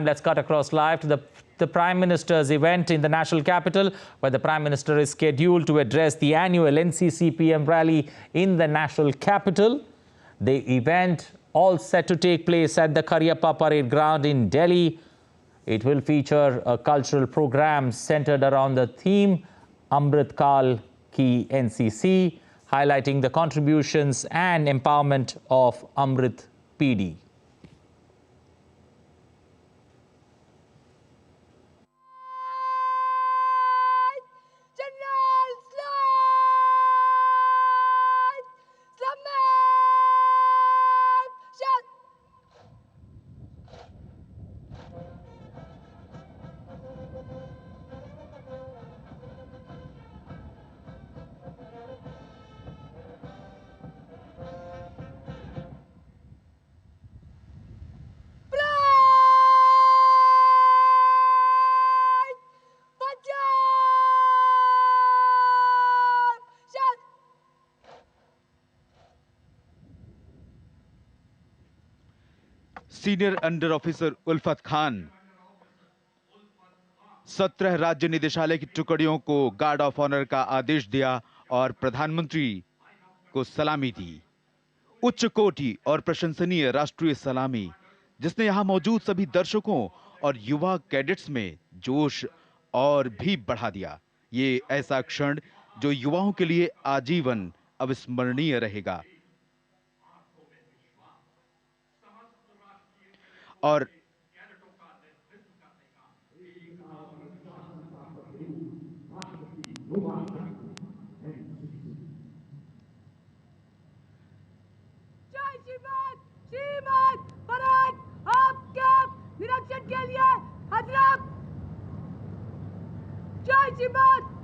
Let's cut across live to the Prime Minister's event in the national capital, where the Prime Minister is scheduled to address the annual NCC-PM rally in the national capital. The event all set to take place at the Cariappa Parade Ground in Delhi. It will feature a cultural program centered around the theme Amrit Kaal Ki NCC, highlighting the contributions and empowerment of Amrit PD. Senior under officer उल्फत खान 17 राज्य निदेशालय की टुकड़ियों को guard of honour का आदेश दिया और प्रधानमंत्री को सलामी दी। उच्च कोटि और प्रशंसनीय राष्ट्रीय सलामी, जिसने यहां मौजूद सभी दर्शकों और युवा कैडेट्स में जोश और भी बढ़ा दिया। ये ऐसा क्षण जो युवाओं के लिए आजीवन अविस्मरणीय रहेगा। और श्रीमान परेड आपके निरीक्षण के लिए हजरत। जय श्रीमान।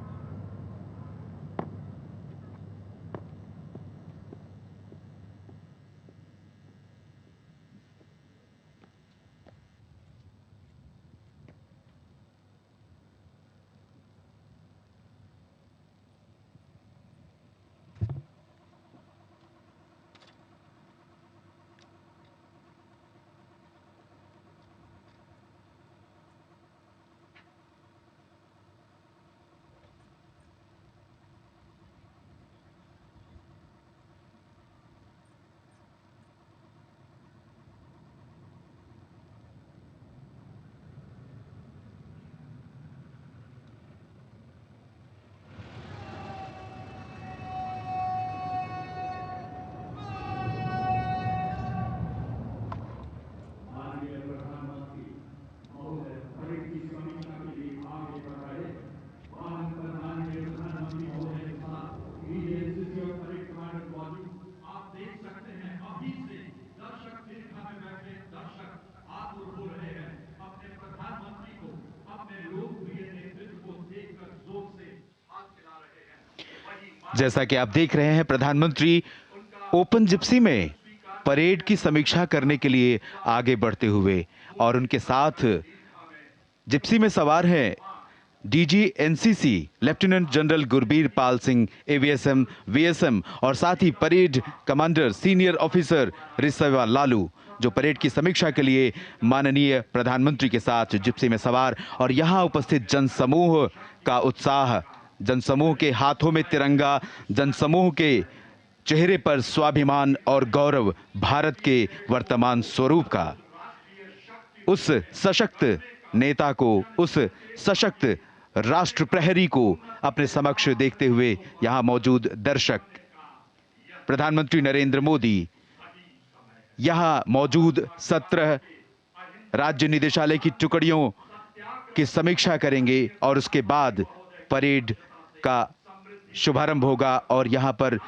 जैसा कि आप देख रहे हैं, प्रधानमंत्री ओपन जिप्सी में परेड की समीक्षा करने के लिए आगे बढ़ते हुए, और उनके साथ जिप्सी में सवार हैं DG NCC lieutenant general Gurbir Pal Singh, AVSM, VSM और साथ ही parade commander senior officer Riswa Lalu, जो परेड की समीक्षा के लिए माननीय प्रधानमंत्री के साथ जिप्सी में सवार। और यहां उपस्थित जनसमूह का उत्साह, जनसमूह के हाथों में तिरंगा, जनसमूह के चेहरे पर स्वाभिमान और गौरव भारत के वर्तमान स्वरूप का, उस सशक्त नेता को, उस सशक्त राष्ट्र प्रहरी को अपने समक्ष देखते हुए यहां मौजूद दर्शक, प्रधानमंत्री नरेंद्र मोदी यहां मौजूद 17 राज्य निदेशालय की टुकड़ियों की समीक्षा करेंगे और उसके बाद परेड का शुभारंभ होगा। और यहां पर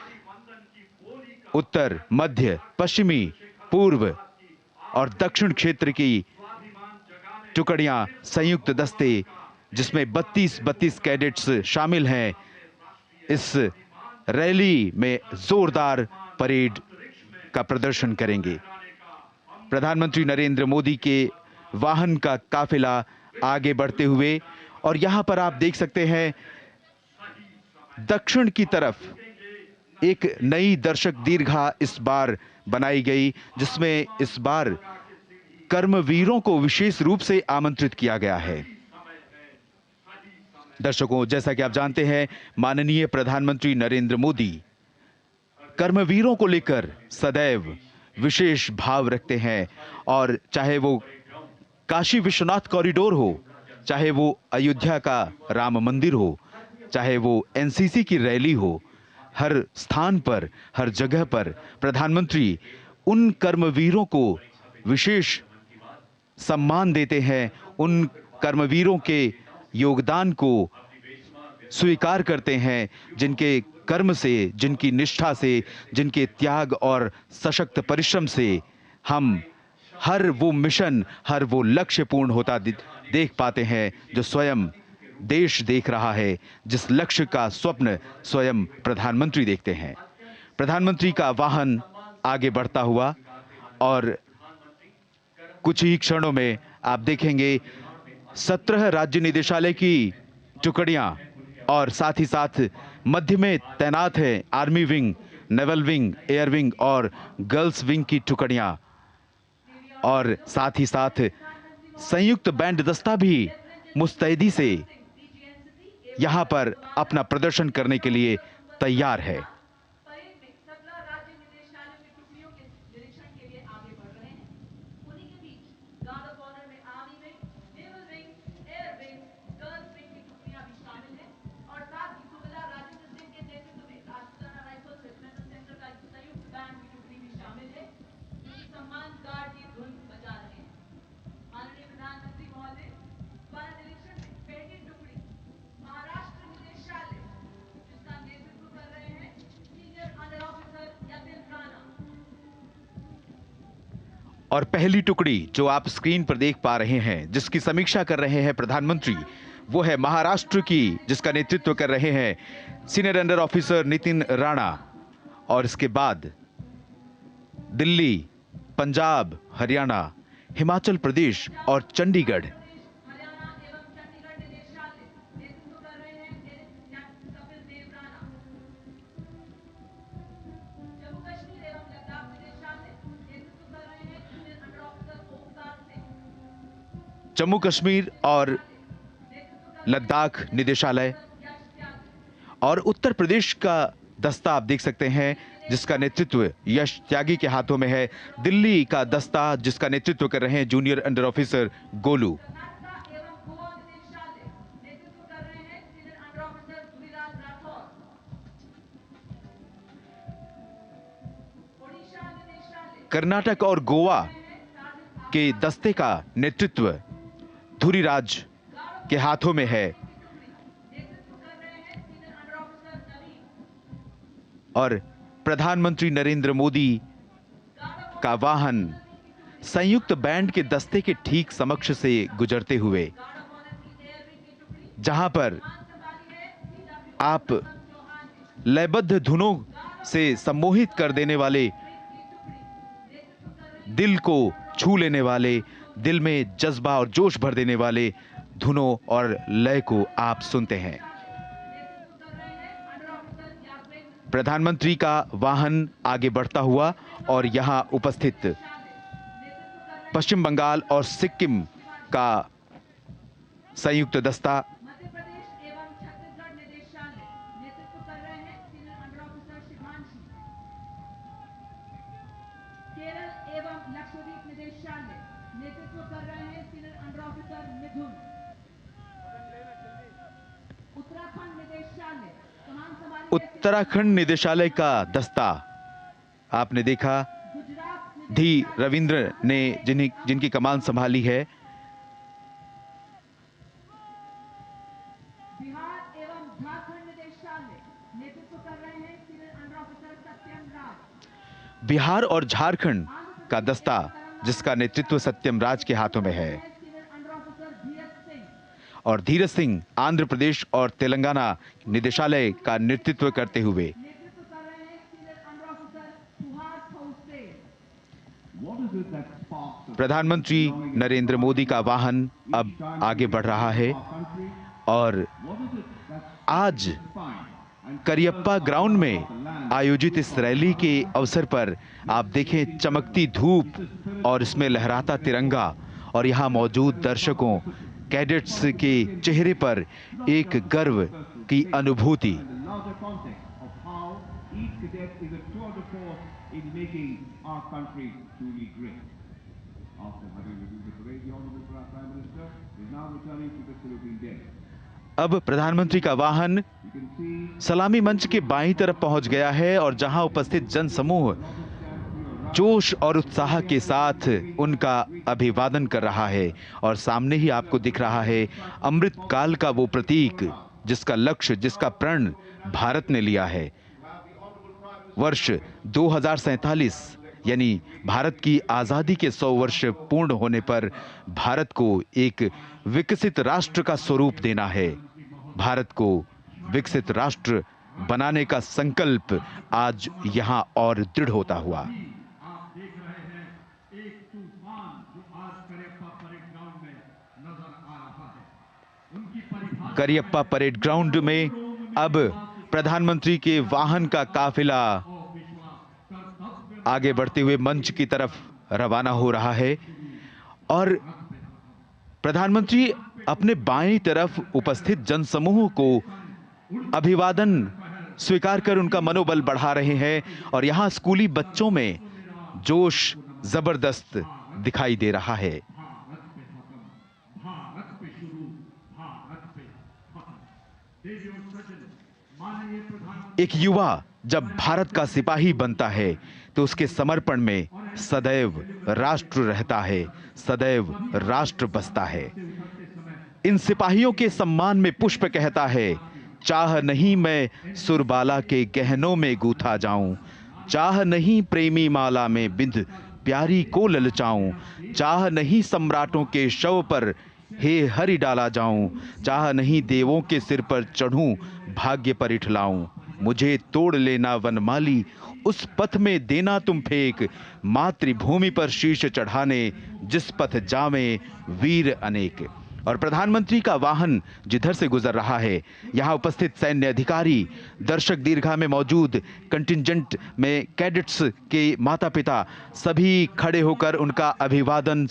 उत्तर, मध्य, पश्चिमी, पूर्व और दक्षिण क्षेत्र की टुकड़ियां, संयुक्त दस्ते, जिसमें 32 कैडेट्स शामिल हैं, इस रैली में जोरदार परेड का प्रदर्शन करेंगे। प्रधानमंत्री नरेंद्र मोदी के वाहन का काफिला आगे बढ़ते हुए, और यहां पर आप देख सकते हैं दक्षिण की तरफ एक नई दर्शक दीर्घा इस बार बनाई गई, जिसमें इस बार कर्मवीरों को विशेष रूप से आमंत्रित किया गया है। दर्शकों, जैसा कि आप जानते हैं, माननीय प्रधानमंत्री नरेंद्र मोदी कर्मवीरों को लेकर सदैव विशेष भाव रखते हैं, और चाहे वो काशी विश्वनाथ कॉरिडोर हो, चाहे वो अयोध्या का राम मंदिर हो, चाहे वो एनसीसी की रैली हो, हर स्थान पर, हर जगह पर प्रधानमंत्री उन कर्मवीरों को विशेष सम्मान देते हैं, उन कर्मवीरों के योगदान को स्वीकार करते हैं, जिनके कर्म से, जिनकी निष्ठा से, जिनके त्याग और सशक्त परिश्रम से हम हर वो मिशन, हर वो लक्ष्य पूर्ण होता देख पाते हैं जो स्वयं देश देख रहा है, जिस लक्ष्य का स्वप्न स्वयं प्रधानमंत्री देखते हैं। प्रधानमंत्री का वाहन आगे बढ़ता हुआ, और कुछ ही क्षणों में आप देखेंगे 17 राज्य निदेशालय की टुकड़ियां, और साथ ही साथ मध्य में तैनात है army wing, naval wing, air wing और गर्ल्स विंग की टुकड़ियां, और साथ ही साथ संयुक्त बैंड दस्ता भी मुस्तैदी से यहां पर अपना प्रदर्शन करने के लिए तैयार है। और पहली टुकड़ी जो आप स्क्रीन पर देख पा रहे हैं, जिसकी समीक्षा कर रहे हैं प्रधानमंत्री, वो है महाराष्ट्र की, जिसका नेतृत्व कर रहे हैं senior under officer Nitin Rana. और इसके बाद दिल्ली, पंजाब, हरियाणा, हिमाचल प्रदेश और चंडीगढ़। जम्मू कश्मीर और लद्दाख निदेशालय, और उत्तर प्रदेश का दस्ता आप देख सकते हैं, जिसका नेतृत्व यश त्यागी के हाथों में है। दिल्ली का दस्ता, जिसका नेतृत्व कर रहे हैं junior under officer Golu. Karnataka और गोवा के दस्ते का नेतृत्व धुरीराज के हाथों में है, और प्रधानमंत्री नरेंद्र मोदी का वाहन संयुक्त बैंड के दस्ते के ठीक समक्ष से गुजरते हुए, जहां पर आप लयबद्ध धुनों से सम्मोहित कर देने वाले, दिल को छू लेने वाले, दिल में जज्बा और जोश भर देने वाले धुनों और लय को आप सुनते हैं। प्रधानमंत्री का वाहन आगे बढ़ता हुआ, और यहां उपस्थित पश्चिम बंगाल और सिक्किम का संयुक्त दस्ता, उत्तराखंड निदेशालय का दस्ता आपने देखा, धी रविंद्र ने जिनकी कमान संभाली है। बिहार एवं झारखंड निदेशालय नेतृत्व कर रहे हैं सीनियर अंडर ऑफिसर सत्यम राज। बिहार और झारखंड का दस्ता, जिसका नेतृत्व सत्यम राज के हाथों में है, और धीरज सिंह आंध्र प्रदेश और तेलंगाना निदेशालय का नेतृत्व करते हुए प्रधानमंत्री नरेंद्र मोदी का वाहन अब आगे बढ़ रहा है। और आज करियप्पा ग्राउंड में आयोजित इस रैली के अवसर पर आप देखें चमकती धूप और इसमें लहराता तिरंगा और यहाँ मौजूद दर्शकों कैडेट्स के चेहरे पर एक गर्व की अनुभूति। अब प्रधानमंत्री का वाहन सलामी मंच के बाईं तरफ पहुंच गया है और जहां उपस्थित जनसमूह जोश और उत्साह के साथ उनका अभिवादन कर रहा है और सामने ही आपको दिख रहा है अमृत काल का वो प्रतीक जिसका लक्ष्य, जिसका प्रण भारत ने लिया है। वर्ष 2047 यानी भारत की आजादी के 100 वर्ष पूर्ण होने पर भारत को एक विकसित राष्ट्र का स्वरूप देना है। भारत को विकसित राष्ट्र बनाने का संकल्प आज यहां और दृढ़ होता हुआ। आप देख रहे हैं एक तूफान जो आज करियप्पा परेड ग्राउंड में नजर आ रहा है। उनकी परिभाषा करियप्पा परेड ग्राउंड में अब प्रधानमंत्री के वाहन का काफिला आगे बढ़ते हुए मंच की तरफ रवाना हो रहा है और प्रधानमंत्री अपने बाईं तरफ उपस्थित जनसमूह को अभिवादन स्वीकार कर उनका मनोबल बढ़ा रहे हैं और यहां स्कूली बच्चों में जोश जबरदस्त दिखाई दे रहा है। एक युवा जब भारत का सिपाही बनता है तो उसके समर्पण में सदैव राष्ट्र रहता है, सदैव राष्ट्र बसता है। इन सिपाहियों के सम्मान में पुष्प कहता है, चाह नहीं मैं सुरबाला के गहनों में गूथा जाऊं, चाह नहीं प्रेमी माला में बिंद प्यारी को ललचाऊं, चाह नहीं सम्राटों के शव पर हे हरि डाला जाऊं, चाह नहीं देवों के सिर पर चढ़ूं भाग्य पर इठलाऊं, मुझे तोड़ लेना वनमाली उस पथ में देना तुम फेंक, मातृभूमि पर शीश चढ़ाने जिस पथ जावे वीर अनेक। और प्रधानमंत्री का वाहन जिधर से गुजर रहा है यहां उपस्थित सैन्य अधिकारी, दर्शक दीर्घा में मौजूद कंटिंजेंट में कैडेट्स के माता पिता सभी खड़े होकर उनका अभिवादन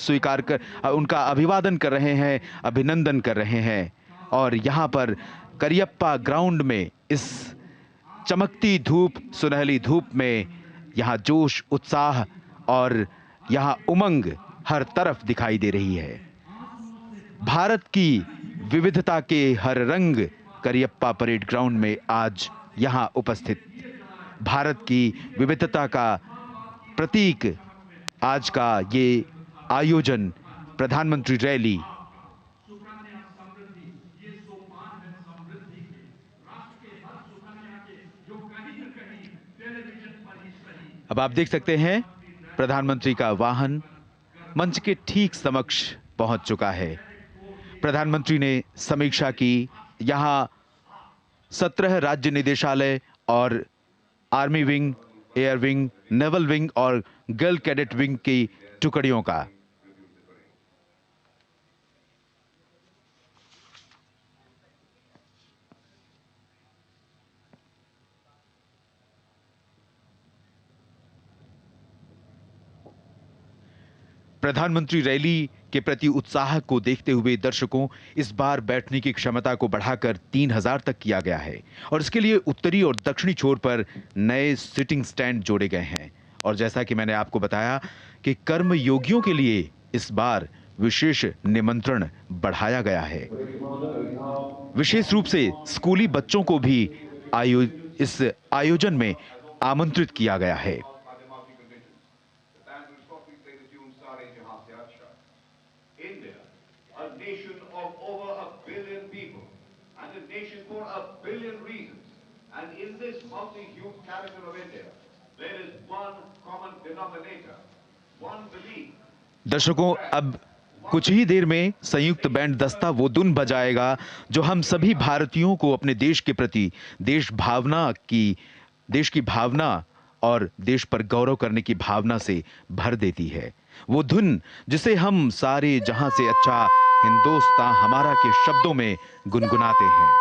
कर रहे हैं, अभिनंदन कर रहे हैं। और यहां पर करियप्पा ग्राउंड में इस चमकती धूप, सुनहली धूप में यहां जोश, उत्साह और यहां उमंग हर तरफ दिखाई दे रही है। भारत की विविधता के हर रंग करियप्पा परेड ग्राउंड में आज यहां उपस्थित, भारत की विविधता का प्रतीक आज का ये आयोजन, प्रधानमंत्री रैली अब आप देख सकते हैं प्रधानमंत्री का वाहन मंच के ठीक समक्ष पहुंच चुका है। प्रधानमंत्री ने समीक्षा की। यहां 17 राज्य निदेशालय और army wing, air wing, naval wing और गर्ल कैडेट विंग की टुकड़ियों का प्रधानमंत्री रैली के प्रति उत्साह को देखते हुए दर्शकों इस बार बैठने की क्षमता को बढ़ाकर 3000 तक किया गया है और इसके लिए उत्तरी और दक्षिणी छोर पर नए सिटिंग स्टैंड जोड़े गए हैं। और जैसा कि मैंने आपको बताया कि कर्म योगियों के लिए इस बार विशेष निमंत्रण बढ़ाया गया है। विशेष रूप से स्कूली बच्चों को भी इस आयोजन में आमंत्रित किया गया है। दर्शकों, अब कुछ ही देर में संयुक्त बैंड दस्ता वो धुन बजाएगा जो हम सभी भारतीयों को अपने देश के प्रति देश की भावना और देश पर गौरव करने की भावना से भर देती है। वो धुन जिसे हम सारे जहां से अच्छा हिंदुस्तान हमारा के शब्दों में गुनगुनाते हैं।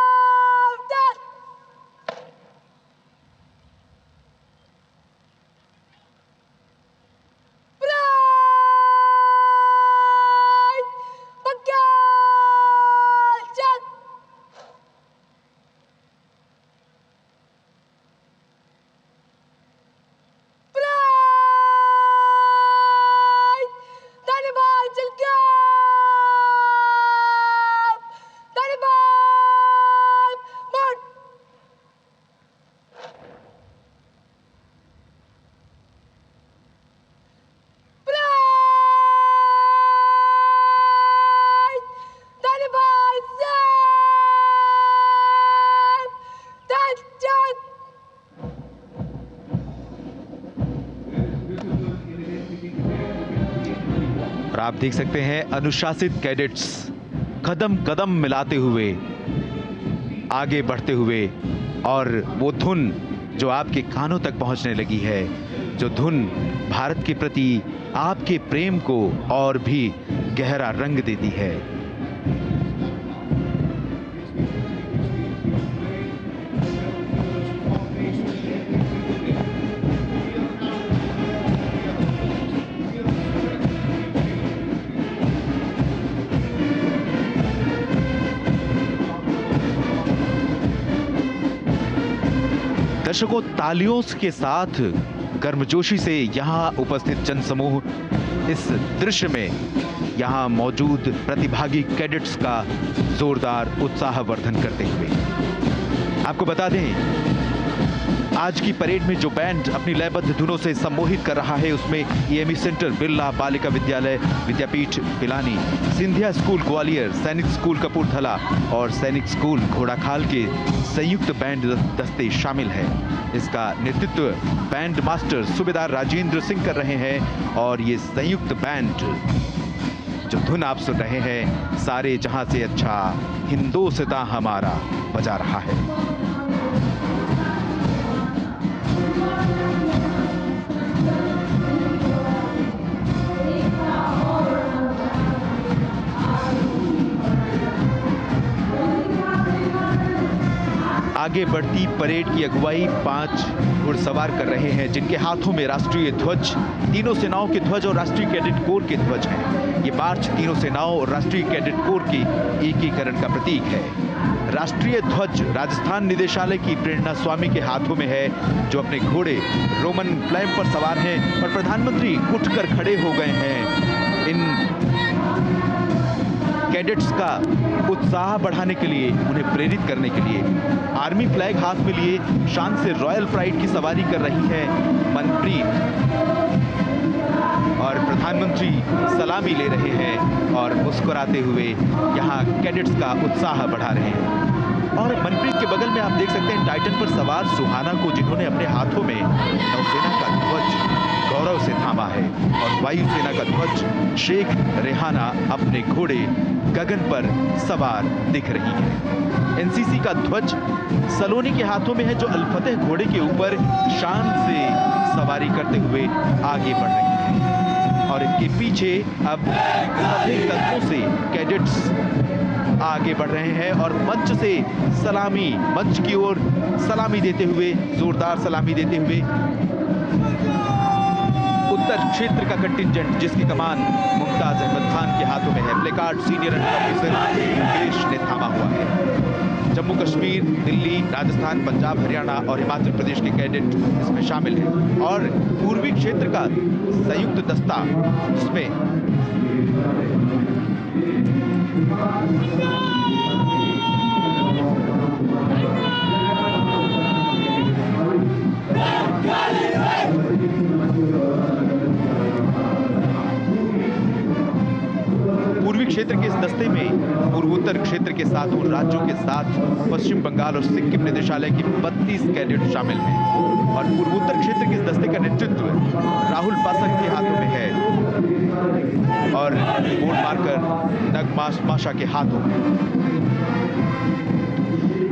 आप देख सकते हैं अनुशासित कैडेट्स कदम कदम मिलाते हुए आगे बढ़ते हुए, और वो धुन जो आपके कानों तक पहुंचने लगी है, जो धुन भारत के प्रति आपके प्रेम को और भी गहरा रंग देती है। दर्शकों, तालियों के साथ गर्मजोशी से यहां उपस्थित जनसमूह इस दृश्य में यहां मौजूद प्रतिभागी कैडेट्स का जोरदार उत्साहवर्धन करते हुए। आपको बता दें, आज की परेड में जो बैंड अपनी लयबद्ध धुनों से सम्मोहित कर रहा है, उसमें ईएमई सेंटर बिरला बालिका विद्यालय विद्यापीठ पिलानी, सिंधिया स्कूल ग्वालियर, सैनिक स्कूल कपूरथला और सैनिक स्कूल घोड़ाखाल के संयुक्त बैंड दस्ते शामिल हैं। इसका नेतृत्व बैंड मास्टर सूबेदार राजेंद्र सिंह कर रहे हैं, और ये संयुक्त बैंड जो धुन आप सुन रहे हैं, सारे जहां से अच्छा हिंदोस्तां हमारा बजा रहा है। आगे बढ़ती परेड की अगुवाई 5 घुड़सवार कर रहे हैं, जिनके हाथों में राष्ट्रीय ध्वज, तीनों सेनाओं के ध्वज और राष्ट्रीय कैडेट कोर के ध्वज हैं। ये मार्च तीनों सेनाओं और राष्ट्रीय कैडेट कोर के एकीकरण का प्रतीक है। राष्ट्रीय ध्वज राजस्थान निदेशालय की प्रेरणा स्वामी के हाथों में है, जो अपने घोड़े रोमन फ्लैम पर सवार हैं, और प्रधानमंत्री उठकर खड़े हो गए हैं। इन कैडेट्स का उत्साह बढ़ाने के लिए, उन्हें प्रेरित करने के लिए आर्मी फ्लैग हाथ में लिए शान से रॉयल प्राइड की सवारी कर रही है मनप्रीत, और प्रधानमंत्री सलामी ले रहे हैं और मुस्कुराते हुए यहाँ कैडेट्स का उत्साह बढ़ा रहे हैं। और मनप्रीत के बगल में आप देख सकते हैं टाइटन पर सवार सुहाना को, जिन्होंने अपने हाथों में नौसेना का ध्वज गौरव से थामा है, और वायुसेना का ध्वज शेख रेहाना अपने घोड़े गगन पर सवार दिख रही है। एनसीसी का ध्वज सलोनी के हाथों में है, जो अल-फतेह घोड़े के ऊपर शान से सवारी करते हुए आगे बढ़ रही है। और इनके पीछे अब सभी कदमों से कैडेट्स आगे बढ़ रहे हैं, और मंच से सलामी, मंच की ओर सलामी देते हुए, जोरदार सलामी देते हुए उत्तर क्षेत्र का कंटिंजेंट, जिसकी कमान मुमताज अहमद खान के हाथों में है, प्लेकार्ड सीनियर ऑफिसर मुकेश ने थामा हुआ है। जम्मू कश्मीर, दिल्ली, राजस्थान, पंजाब, हरियाणा और हिमाचल प्रदेश के कैडेट इसमें शामिल हैं, और पूर्वी क्षेत्र का संयुक्त दस्ता, जिसमें पूर्वी क्षेत्र के इस दस्ते में पूर्वोत्तर क्षेत्र के साथ उन राज्यों के साथ पश्चिम बंगाल और सिक्किम निदेशालय की 32 कैडेट शामिल हैं, और पूर्वोत्तर क्षेत्र के इस दस्ते का नेतृत्व राहुल पासक के हाथों में है, और बोर्ड मार्कर नगमाश माशा के हाथों में।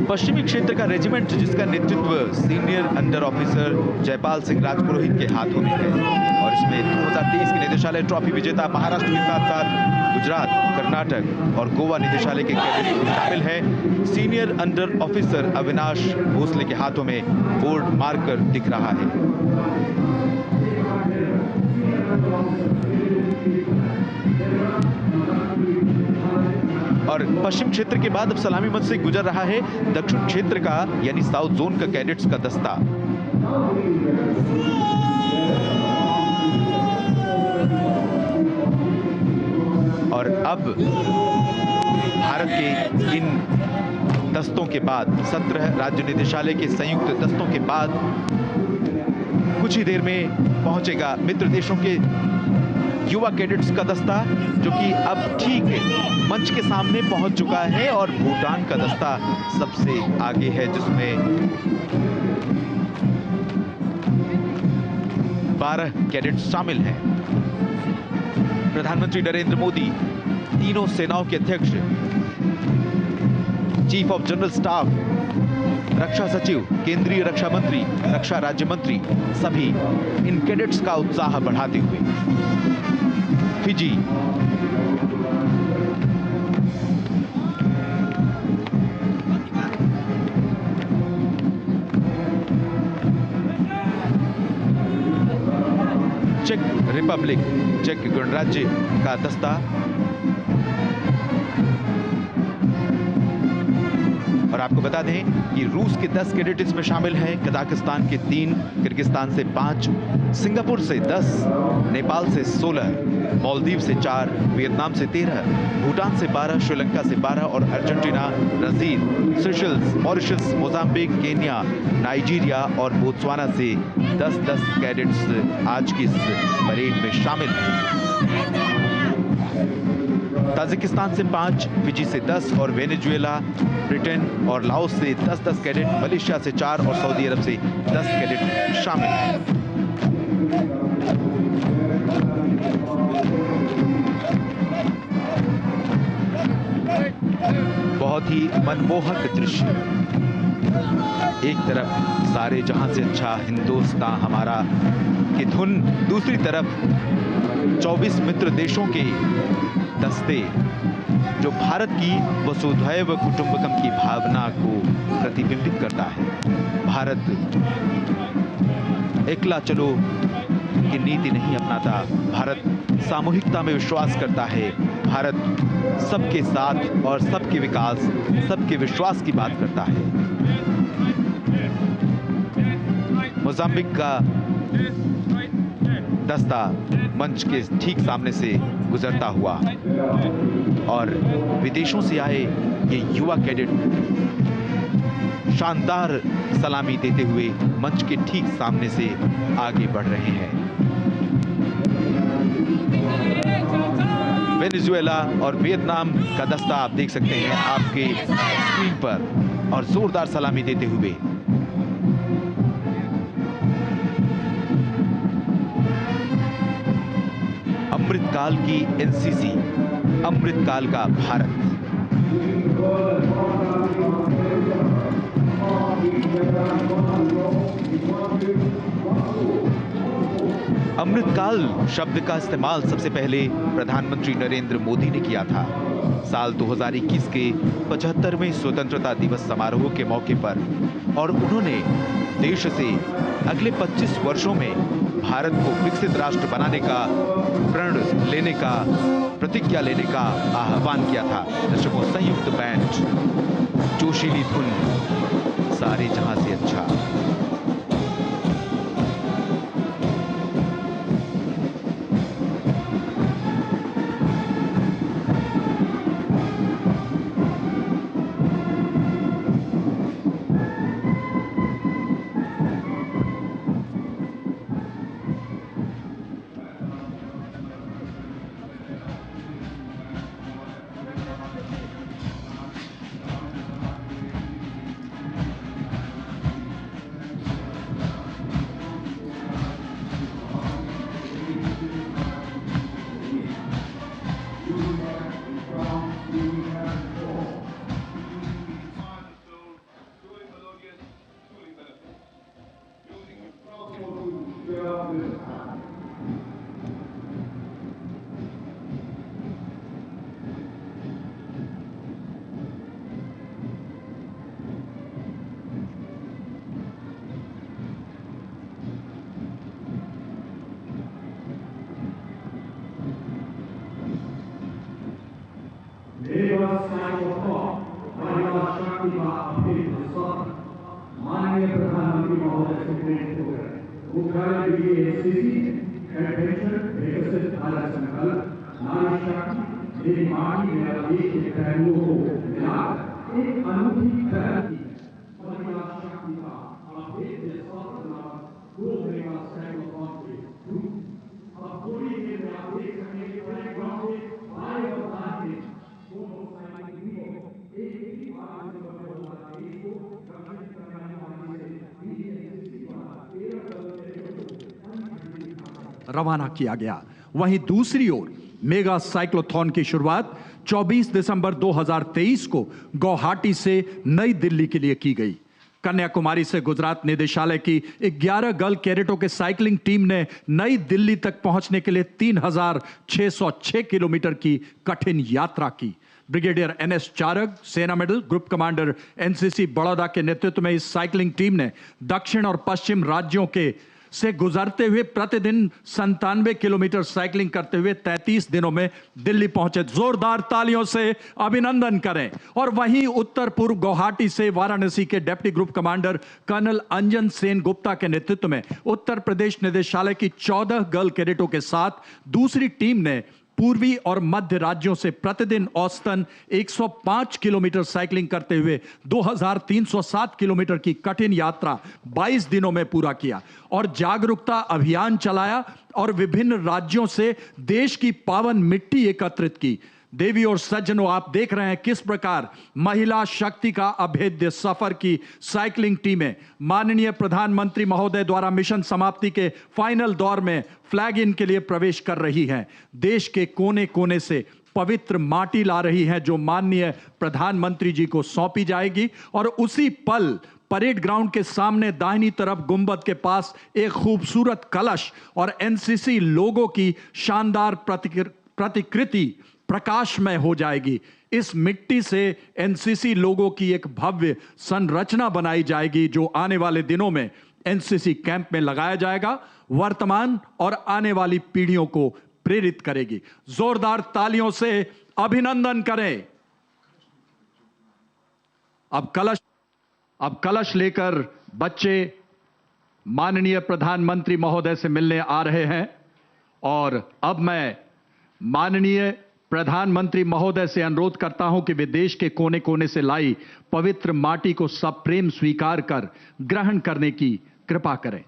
पश्चिमी क्षेत्र का रेजिमेंट, जिसका नेतृत्व senior under officer Jaipal Singh Rajpurohit के हाथों में है, और इसमें 2023 के निदेशालय ट्रॉफी विजेता महाराष्ट्र के साथ साथ गुजरात, कर्नाटक और गोवा निदेशालय के कैडेट शामिल हैं। Senior under officer Avinash Bhosle के हाथों में बोर्ड मार्कर दिख रहा है। और पश्चिम क्षेत्र के बाद अब सलामी मंच से गुजर रहा है दक्षिण क्षेत्र का, यानी साउथ जोन का कैडेट्स का दस्ता। और अब भारत के इन दस्तों के बाद, 17 राज्य निदेशालय के संयुक्त दस्तों के बाद कुछ ही देर में पहुंचेगा मित्र देशों के युवा कैडेट्स का दस्ता, जो कि अब ठीक मंच के सामने पहुंच चुका है, और भूटान का दस्ता सबसे आगे है, जिसमें 12 कैडेट्स शामिल हैं। प्रधानमंत्री नरेंद्र मोदी, तीनों सेनाओं के अध्यक्ष, चीफ ऑफ जनरल स्टाफ, रक्षा सचिव, केंद्रीय रक्षा मंत्री, रक्षा राज्य मंत्री सभी इन कैडेट्स का उत्साह बढ़ाते हुए फिजी, चेक रिपब्लिक, चेक गणराज्य का दस्ता और आपको बता दें कि रूस के 10 कैडेट इसमें शामिल हैं, कजाकिस्तान के 3, किर्गिस्तान से 5, सिंगापुर से 10, नेपाल से 16, मालदीव से 4, वियतनाम से 13, भूटान से 12, श्रीलंका से 12 और Argentina, Brazil, Seychelles, Mauritius, Mozambique, Kenya, Nigeria और बोत्सवाना से 10-10 कैडेट्स आज की इस परेड में शामिल हैं। ताजिकिस्तान से 5, फिजी से 10 और वेनेजुएला, ब्रिटेन और लाओस से 10-10 कैडेट, मलेशिया से 4 और सऊदी अरब से 10 कैडेट शामिल हैं। बहुत ही मनमोहक दृश्य, एक तरफ सारे जहां से अच्छा हिंदुस्तान हमारा की धुन, दूसरी तरफ 24 मित्र देशों के दस्ते जो भारत की वसुधैव कुटुंबकम की भावना को प्रतिबिंबित करता है। भारत एकला चलो की नीति नहीं अपनाता, भारत सामूहिकता में विश्वास करता है, भारत सबके साथ और सबके विकास, सबके विश्वास की बात करता है। मोजाम्बिक का दस्ता मंच के ठीक सामने से गुजरता हुआ और विदेशों से आए ये युवा कैडेट शानदार सलामी देते हुए मंच के ठीक सामने से आगे बढ़ रहे हैं। वेनेजुएला और वियतनाम का दस्ता आप देख सकते हैं आपके स्क्रीन पर और जोरदार सलामी देते हुए। अमृतकाल की एनसीसी, अमृतकाल का भारत। अमृतकाल शब्द का इस्तेमाल सबसे पहले प्रधानमंत्री नरेंद्र मोदी ने किया था साल 2021 के 75वें स्वतंत्रता दिवस समारोह के मौके पर, और उन्होंने देश से अगले 25 वर्षों में भारत को विकसित राष्ट्र बनाने का प्रण लेने का, प्रतिज्ञा लेने का आह्वान किया था। दर्शकों, संयुक्त बैंड, जोशीली धुन, सारे जहां से अच्छा। माननीय प्रधानमंत्री महोदय से प्रेरित होकर मुख्यालय दिल्ली एनसीसी एडवेंचर विकसित भारत संकल्प नारी शक्ति मेरी माटी मेरा देश के पहलुओं को मिलाकर एक अनूठी पहल की। महिला शक्ति का अभेद्य स्वतंत्र दो मेगा सैनिक के रूप अब पूरी देर में आप देख सकते हैं कि बड़े गांव के भाई और बहनें दोनों सैनिक एक ही बात में रवाना किया गया। वहीं दूसरी ओर मेगा साइक्लोथॉन की शुरुआत 24 दिसंबर 2023 को गुवाहाटी से नई दिल्ली के लिए की गई। कन्याकुमारी से गुजरात निदेशालय की 11 गर्ल कैडेटों के साइकिलिंग टीम ने नई दिल्ली तक पहुंचने के लिए 3606 किलोमीटर की कठिन यात्रा की। ब्रिगेडियर NS चारग, सेना medal group commander NCC Baroda के नेतृत्व में इस साइकिलिंग टीम ने दक्षिण और पश्चिम राज्यों के से गुजरते हुए प्रतिदिन 97 किलोमीटर साइकिलिंग करते हुए 33 दिनों में दिल्ली पहुंचे। जोरदार तालियों से अभिनंदन करें। और वहीं उत्तर पूर्व गुवाहाटी से वाराणसी के डिप्टी ग्रुप कमांडर कर्नल अंजन सेन गुप्ता के नेतृत्व में उत्तर प्रदेश निदेशालय की 14 गर्ल कैडेटों के साथ दूसरी टीम ने पूर्वी और मध्य राज्यों से प्रतिदिन औसतन 105 किलोमीटर साइकिलिंग करते हुए 2307 किलोमीटर की कठिन यात्रा 22 दिनों में पूरा किया और जागरूकता अभियान चलाया और विभिन्न राज्यों से देश की पावन मिट्टी एकत्रित की। देवी और सज्जनों, आप देख रहे हैं किस प्रकार महिला शक्ति का अभेद्य सफर की साइकिलिंग टीमें माननीय प्रधानमंत्री महोदय द्वारा मिशन समाप्ति के फाइनल दौर में फ्लैग इन के लिए प्रवेश कर रही हैं। देश के कोने कोने से पवित्र माटी ला रही हैं जो माननीय प्रधानमंत्री जी को सौंपी जाएगी और उसी पल परेड ग्राउंड के सामने दाहिनी तरफ गुंबद के पास एक खूबसूरत कलश और NCC लोगों की शानदार प्रतिकृति प्रकाशमय हो जाएगी। इस मिट्टी से NCC लोगों की एक भव्य संरचना बनाई जाएगी जो आने वाले दिनों में NCC कैंप में लगाया जाएगा, वर्तमान और आने वाली पीढ़ियों को प्रेरित करेगी। जोरदार तालियों से अभिनंदन करें। अब कलश लेकर बच्चे माननीय प्रधानमंत्री महोदय से मिलने आ रहे हैं और अब मैं माननीय प्रधानमंत्री महोदय से अनुरोध करता हूं कि वे देश के कोने कोने से लाई पवित्र माटी को सप्रेम स्वीकार कर ग्रहण करने की कृपा करें।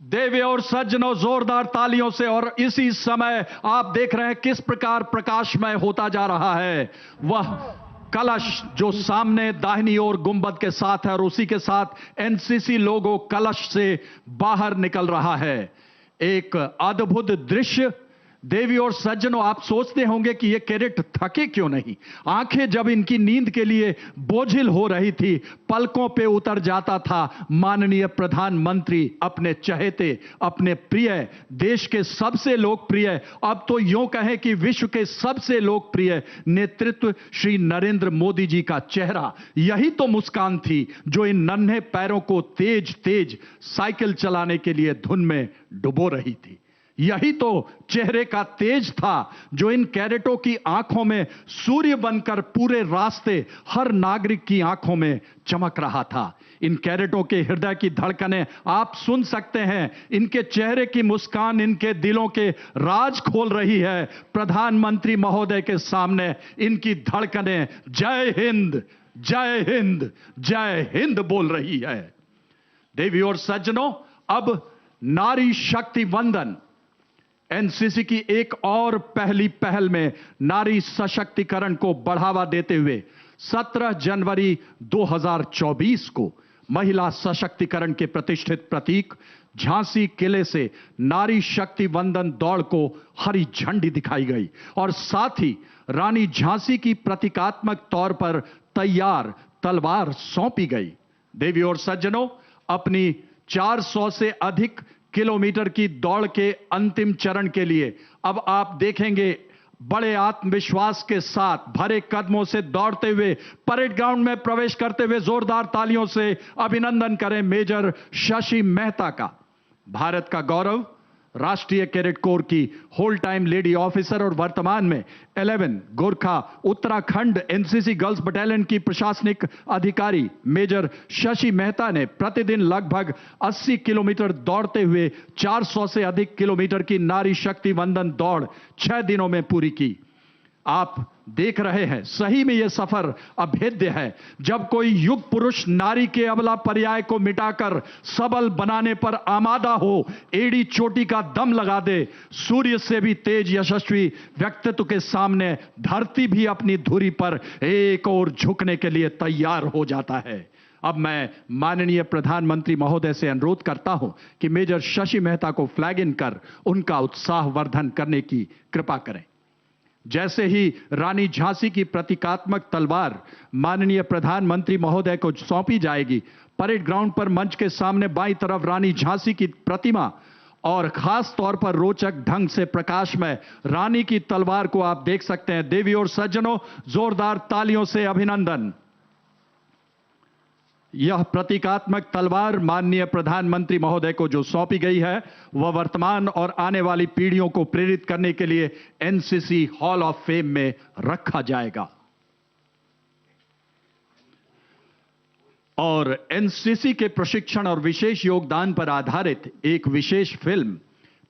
देवी और सज्जनों, जोरदार तालियों से। और इसी समय आप देख रहे हैं किस प्रकार प्रकाशमय होता जा रहा है वह कलश जो सामने दाहिनी ओर गुंबद के साथ है और उसी के साथ NCC लोगो कलश से बाहर निकल रहा है। एक अद्भुत दृश्य। देवी और सज्जनों, आप सोचते होंगे कि ये कैडेट थके क्यों नहीं। आंखें जब इनकी नींद के लिए बोझिल हो रही थी, पलकों पे उतर जाता था माननीय प्रधानमंत्री अपने चहेते, अपने प्रिय, देश के सबसे लोकप्रिय, अब तो यूं कहें कि विश्व के सबसे लोकप्रिय नेतृत्व श्री नरेंद्र मोदी जी का चेहरा। यही तो मुस्कान थी जो इन नन्हे पैरों को तेज तेज साइकिल चलाने के लिए धुन में डुबो रही थी। यही तो चेहरे का तेज था जो इन कैडेटों की आंखों में सूर्य बनकर पूरे रास्ते हर नागरिक की आंखों में चमक रहा था। इन कैडेटों के हृदय की धड़कनें आप सुन सकते हैं। इनके चेहरे की मुस्कान इनके दिलों के राज खोल रही है। प्रधानमंत्री महोदय के सामने इनकी धड़कनें जय हिंद, जय हिंद, जय हिंद बोल रही है। देवी और सज्जनों, अब नारी शक्ति वंदन NCC की एक और पहली पहल में नारी सशक्तिकरण को बढ़ावा देते हुए 17 जनवरी 2024 को महिला सशक्तिकरण के प्रतिष्ठित प्रतीक झांसी किले से नारी शक्ति वंदन दौड़ को हरी झंडी दिखाई गई और साथ ही रानी झांसी की प्रतीकात्मक तौर पर तैयार तलवार सौंपी गई। देवी और सज्जनों, अपनी 400 से अधिक किलोमीटर की दौड़ के अंतिम चरण के लिए अब आप देखेंगे बड़े आत्मविश्वास के साथ भरे कदमों से दौड़ते हुए परेड ग्राउंड में प्रवेश करते हुए जोरदार तालियों से अभिनंदन करें मेजर शशि मेहता का। भारत का गौरव, राष्ट्रीय कैडेट कोर की होल टाइम लेडी ऑफिसर और वर्तमान में 11 Gorkha Uttarakhand NCC girls battalion की प्रशासनिक अधिकारी मेजर शशि मेहता ने प्रतिदिन लगभग 80 किलोमीटर दौड़ते हुए 400 से अधिक किलोमीटर की नारी शक्ति वंदन दौड़ 6 दिनों में पूरी की। आप देख रहे हैं, सही में यह सफर अभेद्य है। जब कोई युग पुरुष नारी के अबला पर्याय को मिटाकर सबल बनाने पर आमादा हो, एड़ी चोटी का दम लगा दे, सूर्य से भी तेज यशस्वी व्यक्तित्व के सामने धरती भी अपनी धुरी पर एक और झुकने के लिए तैयार हो जाता है। अब मैं माननीय प्रधानमंत्री महोदय से अनुरोध करता हूं कि मेजर शशि मेहता को फ्लैग इन कर उनका उत्साहवर्धन करने की कृपा करें। जैसे ही रानी झांसी की प्रतीकात्मक तलवार माननीय प्रधानमंत्री महोदय को सौंपी जाएगी, परेड ग्राउंड पर मंच के सामने बाईं तरफ रानी झांसी की प्रतिमा और खास तौर पर रोचक ढंग से प्रकाशमय रानी की तलवार को आप देख सकते हैं। देवी और सज्जनों, जोरदार तालियों से अभिनंदन। यह प्रतीकात्मक तलवार माननीय प्रधानमंत्री महोदय को जो सौंपी गई है, वह वर्तमान और आने वाली पीढ़ियों को प्रेरित करने के लिए एनसीसी हॉल ऑफ फेम में रखा जाएगा। और एनसीसी के प्रशिक्षण और विशेष योगदान पर आधारित एक विशेष फिल्म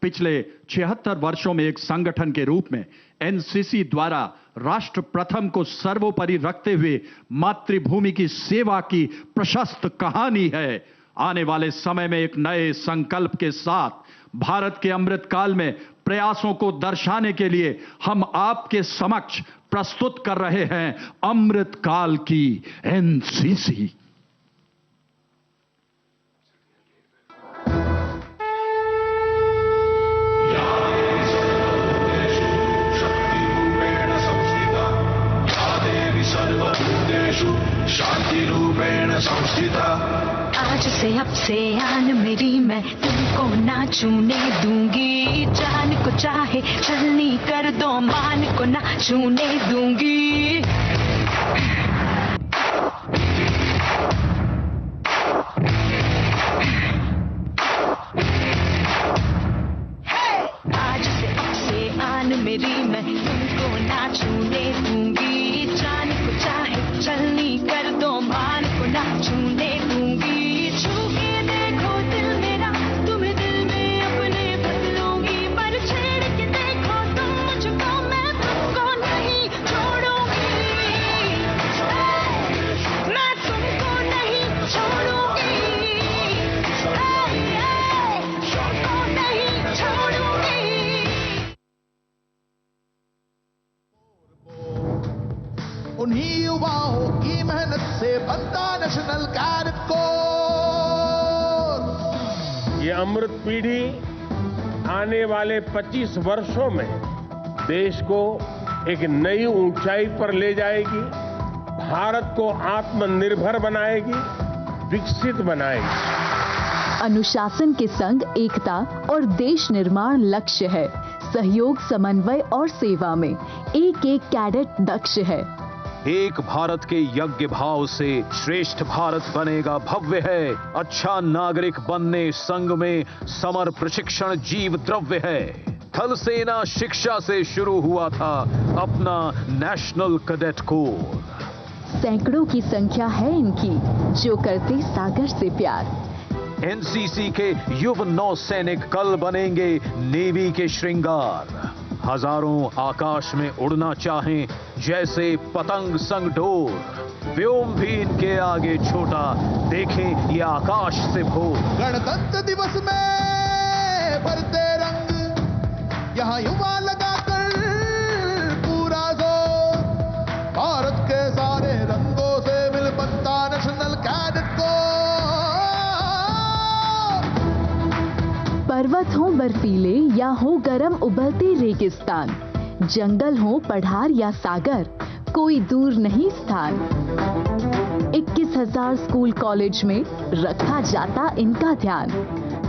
पिछले 76 वर्षों में एक संगठन के रूप में एनसीसी द्वारा राष्ट्र प्रथम को सर्वोपरि रखते हुए मातृभूमि की सेवा की प्रशस्त कहानी है। आने वाले समय में एक नए संकल्प के साथ भारत के अमृत काल में प्रयासों को दर्शाने के लिए हम आपके समक्ष प्रस्तुत कर रहे हैं अमृत काल की एनसीसी। आज से अब से आन मेरी, मैं तुमको ना छूने दूंगी। जान को चाहे छलनी कर दो, मान को ना छूने दूंगी। आज से अब से आन मेरी, मैं तुमको ना छूने दूंगी। जान को चाहे छलनी कर दो, मान को ना छूने दूंगी। छू के देखो दिल मेरा, तुम्हें दिल में अपने बदलूंगी। पर छेड़ के देखो तुम मुझको, मैं तुमको नहीं छोड़ूंगी। मैं तुमको नहीं छोड़ूंगी। तुमको नहीं छोड़ूंगी। उन्हीं युवाओं की मेहनत से बनता नेशनल कैडेट कोर। ये अमृत पीढ़ी आने वाले 25 वर्षों में देश को एक नई ऊंचाई पर ले जाएगी, भारत को आत्मनिर्भर बनाएगी, विकसित बनाएगी। अनुशासन के संग एकता और देश निर्माण लक्ष्य है। सहयोग, समन्वय और सेवा में एक एक कैडेट दक्ष है। एक भारत के यज्ञ भाव से श्रेष्ठ भारत बनेगा भव्य है। अच्छा नागरिक बनने संग में समर प्रशिक्षण जीव द्रव्य है। थल सेना शिक्षा से शुरू हुआ था अपना नेशनल कैडेट कोर। सैकड़ों की संख्या है इनकी जो करते सागर से प्यार। एनसीसी के युव नौसैनिक कल बनेंगे नेवी के श्रृंगार। हजारों आकाश में उड़ना चाहें जैसे पतंग संग डोर। व्योम भी इनके आगे छोटा, देखें ये आकाश से भोर। गणतंत्र दिवस में भरते रंग, यहाँ युवा लगाकर पूरा जोर। भारत के सारे रंगों से मिल बनता नेशनल कैडेट कोर। पर्वत हो बर्फीले या हो गरम उबलते रेगिस्तान, जंगल हो पठार या सागर, कोई दूर नहीं स्थान। 21,000 स्कूल कॉलेज में रखा जाता इनका ध्यान।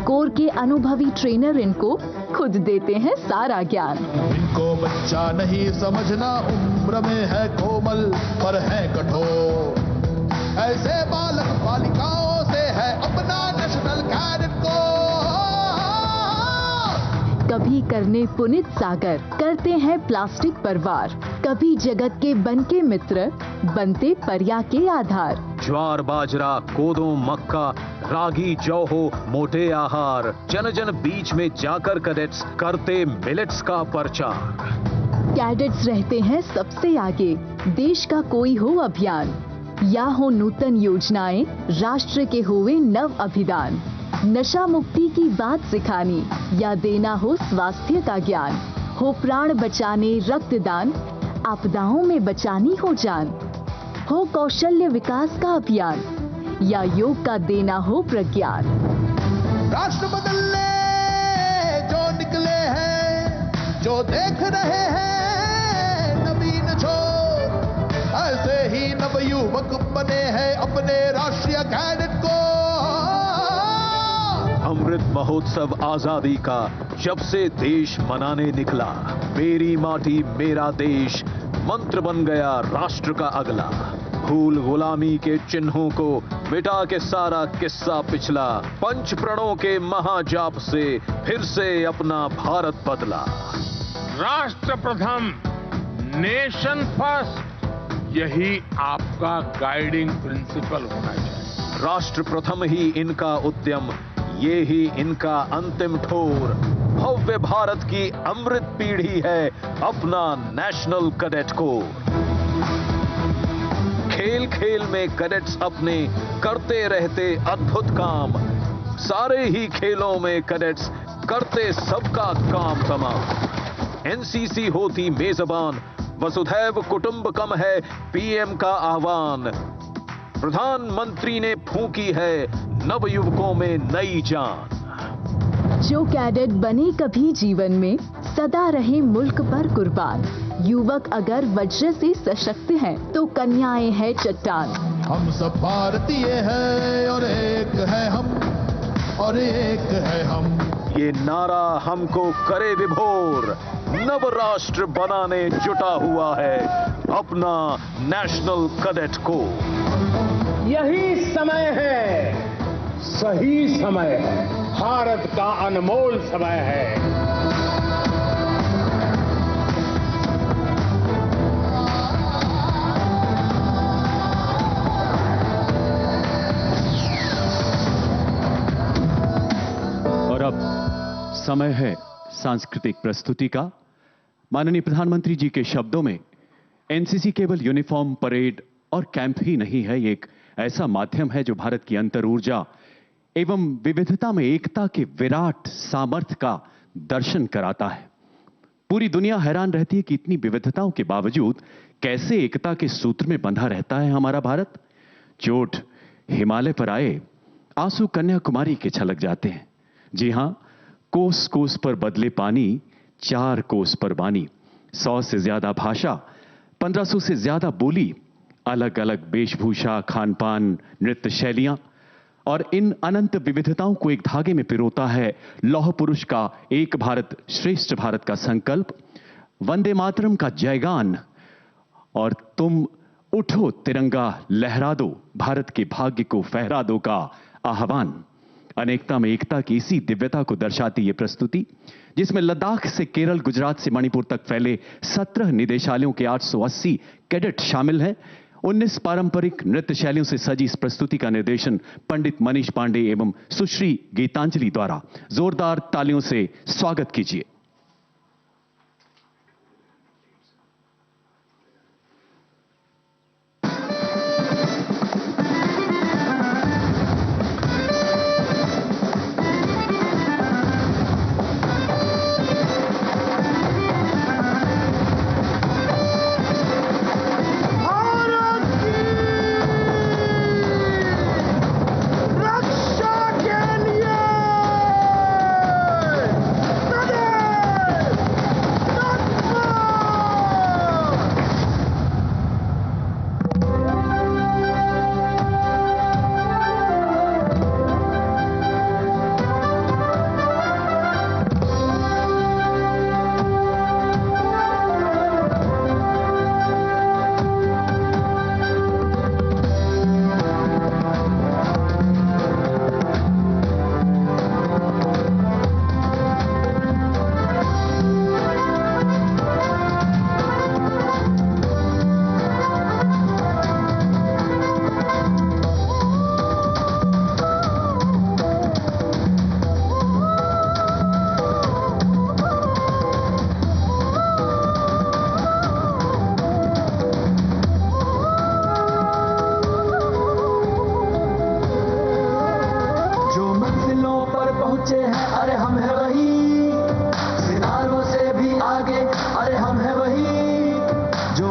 कोर के अनुभवी ट्रेनर इनको खुद देते हैं सारा ज्ञान। इनको बच्चा नहीं समझना, उम्र में है कोमल पर है कठोर। ऐसे बालक बालिकाओं से है अपना नेशनल कैडेट कोर। कभी करने पुनित सागर, करते हैं प्लास्टिक पर वार। कभी जगत के बन के मित्र, बनते पर्या के आधार। ज्वार बाजरा कोदो मक्का रागी जौ हो मोटे आहार। जन जन बीच में जाकर कैडेट्स करते मिलेट्स का प्रचार। कैडेट्स रहते हैं सबसे आगे, देश का कोई हो अभियान या हो नूतन योजनाएं, राष्ट्र के हुए नव अभिदान। नशा मुक्ति की बात सिखानी या देना हो स्वास्थ्य का ज्ञान। हो प्राण बचाने रक्तदान, आपदाओं में बचानी हो जान। हो कौशल्य विकास का अभियान या योग का देना हो प्रज्ञान। राष्ट्र बदलने जो निकले हैं, जो देख रहे हैं नवीन छोर, ऐसे ही नवयुवक बने हैं अपने राष्ट्रीय कैडेट को। अमृत महोत्सव आजादी का जब से देश मनाने निकला, मेरी माटी मेरा देश मंत्र बन गया राष्ट्र का अगला। भूल गुलामी के चिन्हों को मिटा के सारा किस्सा पिछला, पंच प्रणों के महाजाप से फिर से अपना भारत बदला। राष्ट्र प्रथम, नेशन फर्स्ट, यही आपका गाइडिंग प्रिंसिपल होना चाहिए। राष्ट्र प्रथम ही इनका उद्यम, ये ही इनका अंतिम ठोर। भव्य भारत की अमृत पीढ़ी है अपना नेशनल कैडेट कोर। खेल खेल में कैडेट्स अपने करते रहते अद्भुत काम, सारे ही खेलों में कैडेट्स करते सबका काम तमाम। एनसीसी होती मेजबान, वसुधैव कुटुंबकम है पीएम का आह्वान। प्रधानमंत्री ने फूंकी है नवयुवकों में नई जान। जो कैडेट बने कभी जीवन में, सदा रहे मुल्क पर कुर्बान। युवक अगर वज्र से सशक्त हैं, तो कन्याएं हैं चट्टान। हम सब भारतीय हैं और एक है हम, और एक है हम। ये नारा हमको करे विभोर, नव राष्ट्र बनाने जुटा हुआ है अपना नेशनल कैडेट कोर। यही समय है, सही समय है, भारत का अनमोल समय है। और अब समय है सांस्कृतिक प्रस्तुति का। माननीय प्रधानमंत्री जी के शब्दों में, एनसीसी केवल यूनिफॉर्म, परेड और कैंप ही नहीं है, ये एक ऐसा माध्यम है जो भारत की अंतर ऊर्जा एवं विविधता में एकता के विराट सामर्थ्य का दर्शन कराता है। पूरी दुनिया हैरान रहती है कि इतनी विविधताओं के बावजूद कैसे एकता के सूत्र में बंधा रहता है हमारा भारत। चोट हिमालय पर आए, आंसू कन्याकुमारी के छलक जाते हैं। जी हां, कोस कोस पर बदले पानी, 4 कोस पर बानी। 100 से ज्यादा भाषा, 1500 से ज्यादा बोली, अलग अलग वेशभूषा, खान-पान, नृत्य शैलियां, और इन अनंत विविधताओं को एक धागे में पिरोता है लौह पुरुष का एक भारत श्रेष्ठ भारत का संकल्प, वंदे मातरम का जयगान और तुम उठो तिरंगा लहरा दो, भारत के भाग्य को फहरा दो का आह्वान। अनेकता में एकता की इसी दिव्यता को दर्शाती ये प्रस्तुति, जिसमें लद्दाख से केरल, गुजरात से मणिपुर तक फैले 17 निदेशालयों के 880 कैडेट शामिल हैं। 19 पारंपरिक नृत्य शैलियों से सजी इस प्रस्तुति का निर्देशन पंडित मनीष पांडे एवं सुश्री गीतांजलि द्वारा। जोरदार तालियों से स्वागत कीजिए।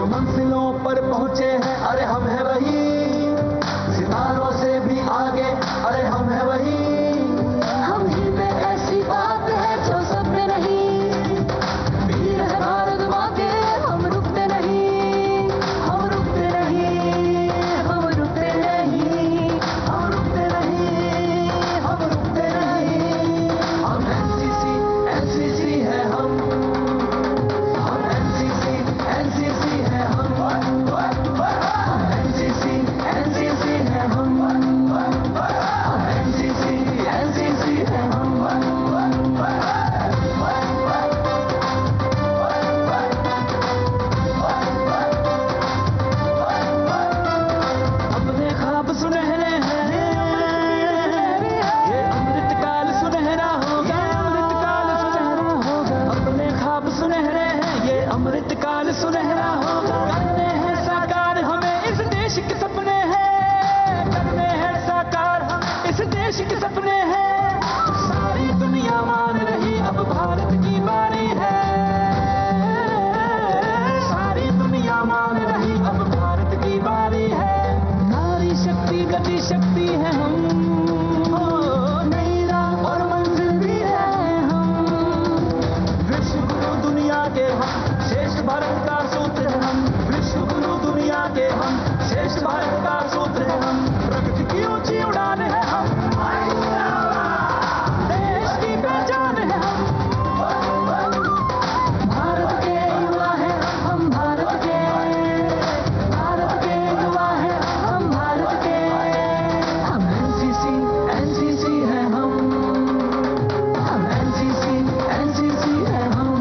मंजिलों पर पहुंचे हैं, अरे हम हैं वही, सितारों से भी सुनहरा होगा। करने हैं साकार हमें इस देश के सपने हैं, करने हैं साकार हम इस देश के सपने हैं। सारी दुनिया मान रही अब भारत की बारी है, सारी दुनिया मान रही अब भारत की बारी है। नारी शक्ति गति शक्ति है हम, नई राह और मंजिल भी है हम। विश्व गुरु दुनिया के हम, श्रेष्ठ भारत का सूत्र है हम। विश्व गुरु दुनिया के हम, श्रेष्ठ भारत का सूत्र है हम। प्रगति की ऊंची उड़ान है हम, देश की पहचान है हम। भारत के युवा हैं हम, भारत के युवा हैं हम, भारत के। हम एनसीसी है हम एनसीसी है हम। एनसीसी है हम,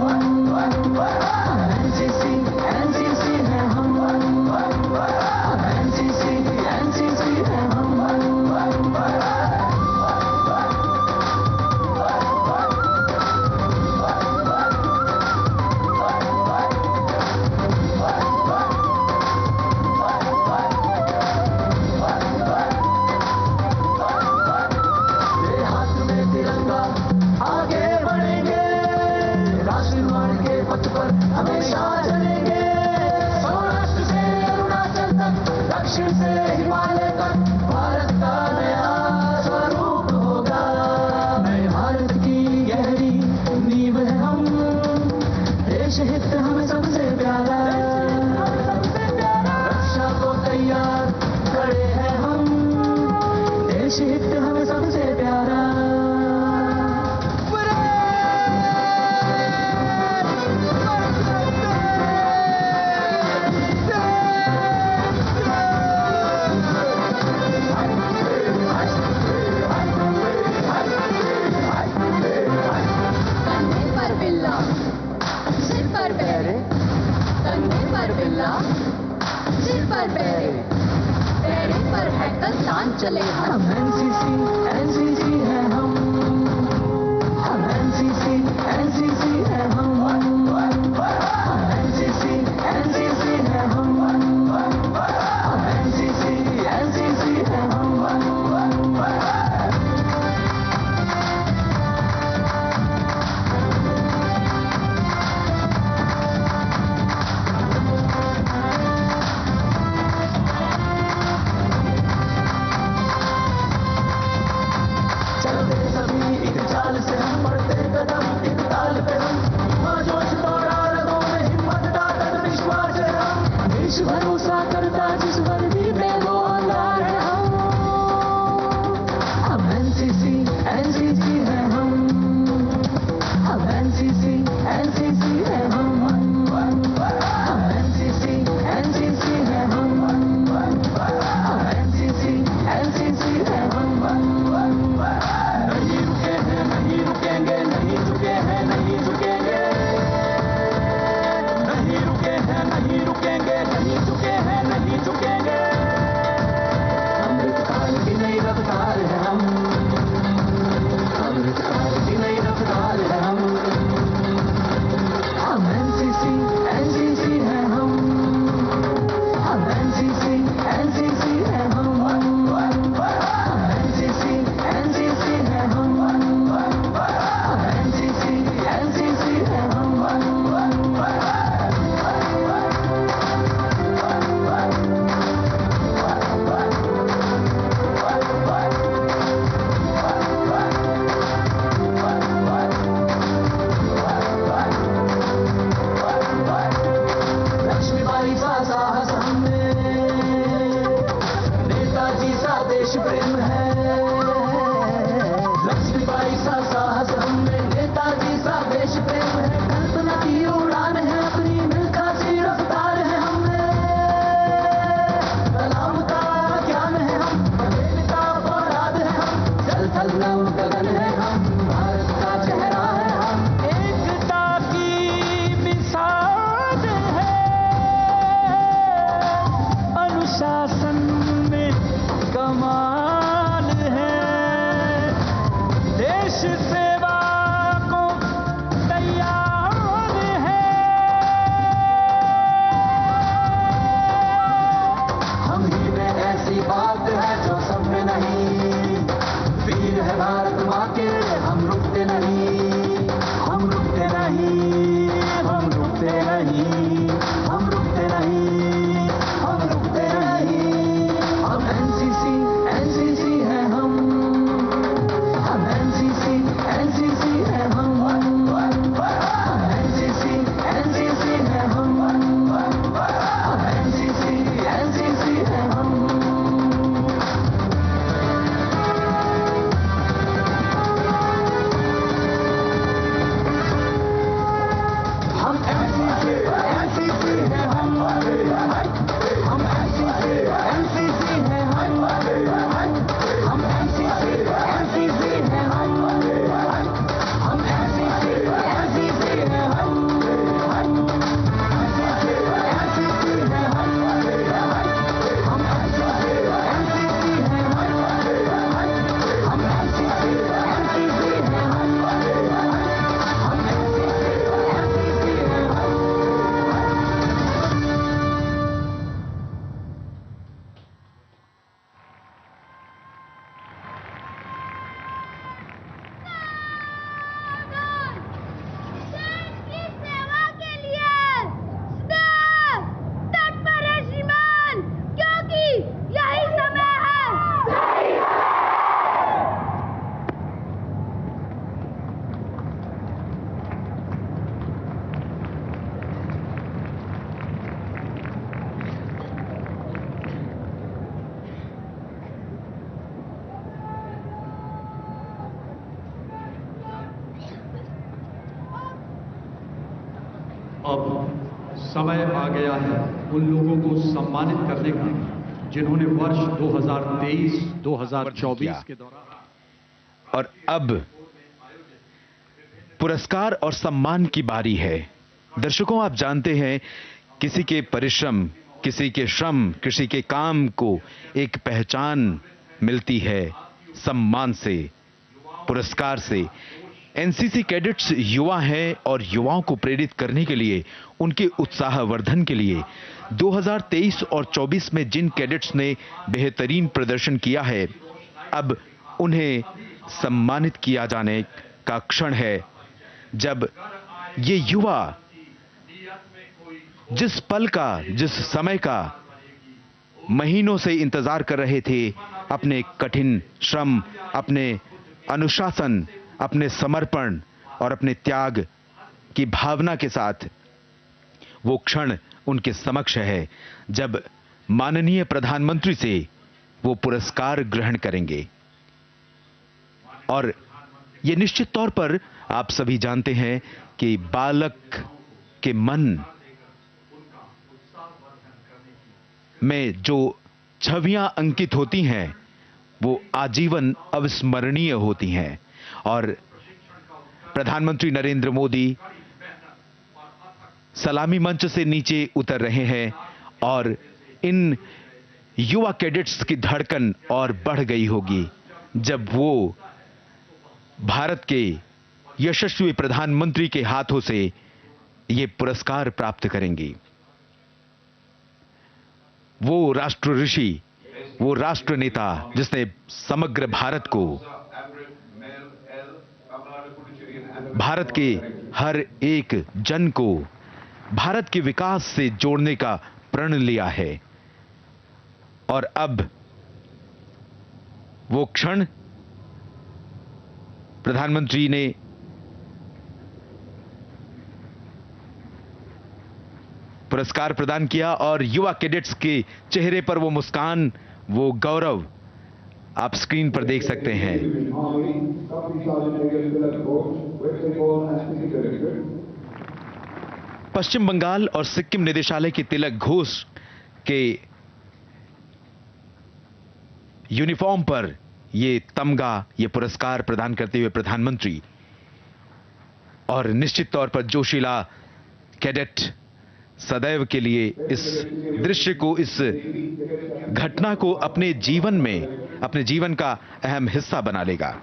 एनसीसी है हम। हाथ में तिरंगा आगे बढ़ेंगे, राष्ट्र निर्माण के पथ पर हमेशा चलेंगे। सौराष्ट्र से अरुणाचल तक, दक्षिण से हिमालय तक, भारत का नया स्वरूप होगा। नए भारत की गहरी नींव है हम, देश हित हमें सबसे प्यारा। रक्षा को तैयार खड़े हैं हम, देश हित हमें सबसे प्यारा। कंधे पर बिल्ला, सिर पर पैरे, कंधे पर बिल्ला, सिर पर पैरे, पैरे पर है कसान चले हम। एनसीसी है हम एनसीसी है हम। एनसीसी है हम, एनसीसी है हम। चलते सभी एक चाल से हम, बढ़ते कदम एक ताल पे हम। जोश दौड़ा रगों में हिम्मत ताकत विश्वास है हम। देश भरोसा करता जिस वर्दी पे वो अंगार है हम। एनसीसी है हम एनसीसी है हम। एनसीसी है हम, एनसीसी है हम। नहीं रुके हैं नहीं रुकेंगे, नहीं झुके हैं नहीं झुकेंगे। नहीं रुके हैं नहीं रुकेंगे, नहीं झुके हैं नहीं झुकेंगे। अब समय आ गया है उन लोगों को सम्मानित करने का जिन्होंने वर्ष 2023-2024 के दौरान। और अब पुरस्कार और सम्मान की बारी है। दर्शकों, आप जानते हैं किसी के परिश्रम, किसी के श्रम, किसी के काम को एक पहचान मिलती है सम्मान से, पुरस्कार से। एनसीसी कैडेट्स युवा हैं और युवाओं को प्रेरित करने के लिए, उनके उत्साहवर्धन के लिए 2023 और 24 में जिन कैडेट्स ने बेहतरीन प्रदर्शन किया है, अब उन्हें सम्मानित किया जाने का क्षण है, जब ये युवा जिस पल का, जिस समय का महीनों से इंतजार कर रहे थे, अपने कठिन श्रम, अपने अनुशासन, अपने समर्पण और अपने त्याग की भावना के साथ वो क्षण उनके समक्ष है, जब माननीय प्रधानमंत्री से वो पुरस्कार ग्रहण करेंगे। और ये निश्चित तौर पर आप सभी जानते हैं कि बालक के मन में जो छवियां अंकित होती हैं, वो आजीवन अविस्मरणीय होती हैं। और प्रधानमंत्री नरेंद्र मोदी सलामी मंच से नीचे उतर रहे हैं और इन युवा कैडेट्स की धड़कन और बढ़ गई होगी जब वो भारत के यशस्वी प्रधानमंत्री के हाथों से ये पुरस्कार प्राप्त करेंगी। वो राष्ट्र ऋषि, वो राष्ट्र नेता जिसने समग्र भारत को, भारत के हर एक जन को भारत के विकास से जोड़ने का प्रण लिया है। और अब वो क्षण प्रधानमंत्री ने पुरस्कार प्रदान किया और युवा कैडेट्स के चेहरे पर वो मुस्कान, वो गौरव आप स्क्रीन पर देख सकते हैं। पश्चिम बंगाल और सिक्किम निदेशालय के तिलक घोष के यूनिफॉर्म पर ये तमगा, ये पुरस्कार प्रदान करते हुए प्रधानमंत्री, और निश्चित तौर पर जोशीला कैडेट सदैव के लिए इस दृश्य को, इस घटना को अपने जीवन में, अपने जीवन का अहम हिस्सा बना लेगा।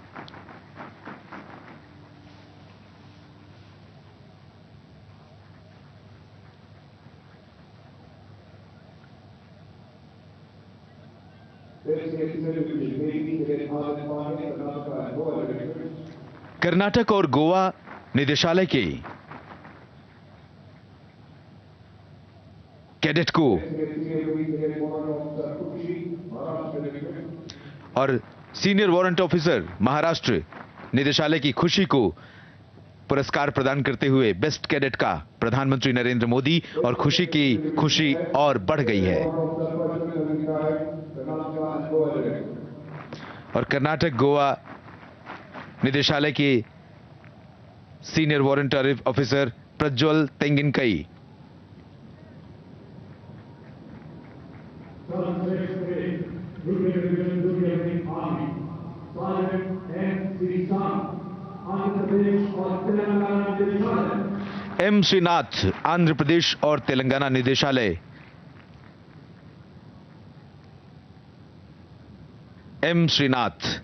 कर्नाटक और गोवा निदेशालय के कैडेट को और सीनियर वारंट ऑफिसर महाराष्ट्र निदेशालय की खुशी को पुरस्कार प्रदान करते हुए बेस्ट कैडेट का प्रधानमंत्री नरेंद्र मोदी, और खुशी की खुशी और बढ़ गई है। और कर्नाटक गोवा निदेशालय के senior warrant officer Prajwal Tenginkai M Srinath Andhra Pradesh और तेलंगाना निदेशालय, एम श्रीनाथ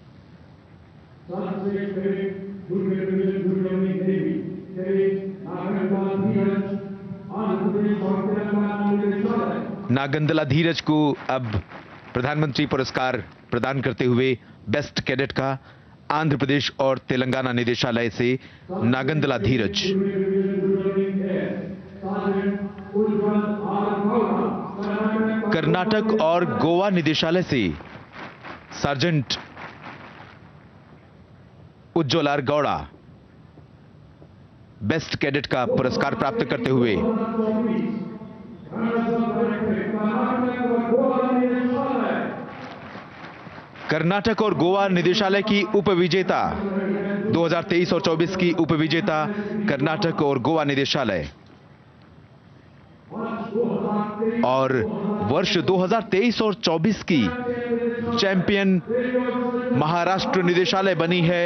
नागंदला धीरज को अब प्रधानमंत्री पुरस्कार प्रदान करते हुए बेस्ट कैडेट का आंध्र प्रदेश और तेलंगाना निदेशालय से नागंदला धीरज। कर्नाटक और गोवा निदेशालय से sergeant Ujjwal R Gowda best cadet का पुरस्कार प्राप्त करते हुए कर्नाटक और गोवा निदेशालय की उपविजेता 2023 और 24 की उपविजेता कर्नाटक और गोवा निदेशालय और वर्ष 2023 और 24 की चैंपियन महाराष्ट्र निदेशालय बनी है।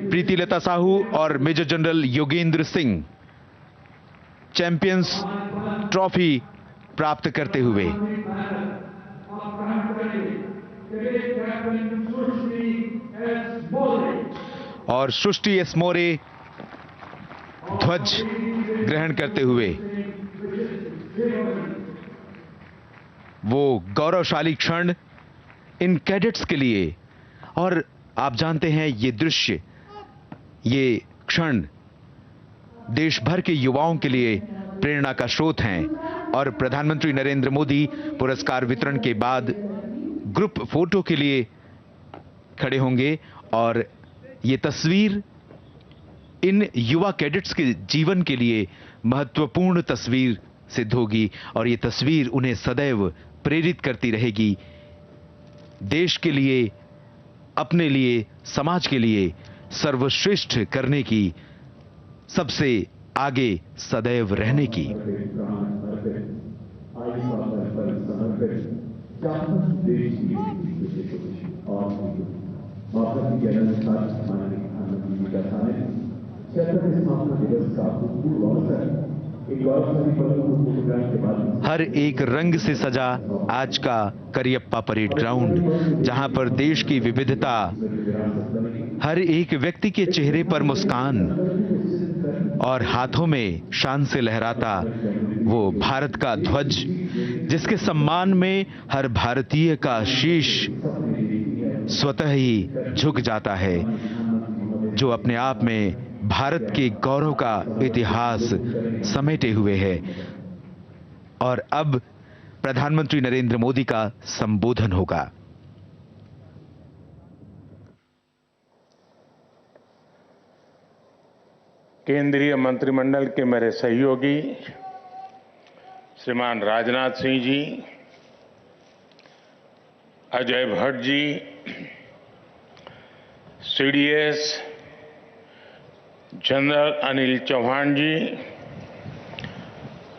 प्रीतिलता साहू और major general Yogendra Singh champions trophy प्राप्त करते हुए। और सृष्टि एस मोरे ध्वज ग्रहण करते हुए। वो गौरवशाली क्षण इन कैडेट्स के लिए, और आप जानते हैं ये दृश्य, ये क्षण देश भर के युवाओं के लिए प्रेरणा का स्रोत हैं। और प्रधानमंत्री नरेंद्र मोदी पुरस्कार वितरण के बाद ग्रुप फोटो के लिए खड़े होंगे और ये तस्वीर इन युवा कैडेट्स के जीवन के लिए महत्वपूर्ण तस्वीर सिद्ध होगी और ये तस्वीर उन्हें सदैव प्रेरित करती रहेगी, देश के लिए, अपने लिए, समाज के लिए सर्वश्रेष्ठ करने की, सबसे आगे सदैव रहने की। हर एक रंग से सजा आज का करियप्पा परेड ग्राउंड, जहां पर देश की विविधता, हर एक व्यक्ति के चेहरे पर मुस्कान और हाथों में शान से लहराता वो भारत का ध्वज, जिसके सम्मान में हर भारतीय का शीश स्वतः ही झुक जाता है, जो अपने आप में भारत के गौरव का इतिहास समेटे हुए है। और अब प्रधानमंत्री नरेंद्र मोदी का संबोधन होगा। केंद्रीय मंत्रिमंडल के मेरे सहयोगी श्रीमान राजनाथ सिंह जी, अजय भट्ट जी, सीडीएस जनरल अनिल चौहान जी,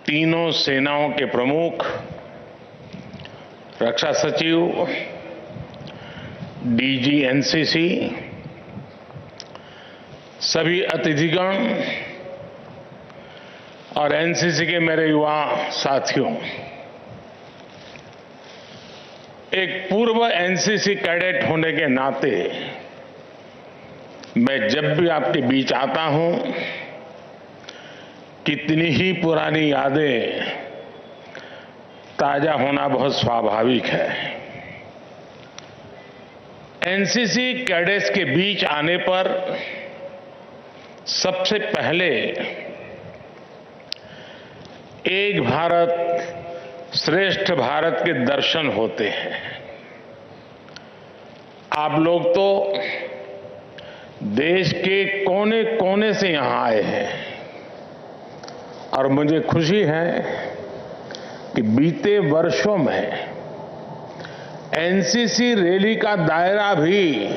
तीनों सेनाओं के प्रमुख, रक्षा सचिव, डीजी एनसीसी, सभी अतिथिगण और एनसीसी के मेरे युवा साथियों, एक पूर्व एनसीसी कैडेट होने के नाते मैं जब भी आपके बीच आता हूं, कितनी ही पुरानी यादें ताजा होना बहुत स्वाभाविक है। एनसीसी कैडेट्स के बीच आने पर सबसे पहले एक भारत श्रेष्ठ भारत के दर्शन होते हैं। आप लोग तो देश के कोने कोने से यहां आए हैं और मुझे खुशी है कि बीते वर्षों में एनसीसी रैली का दायरा भी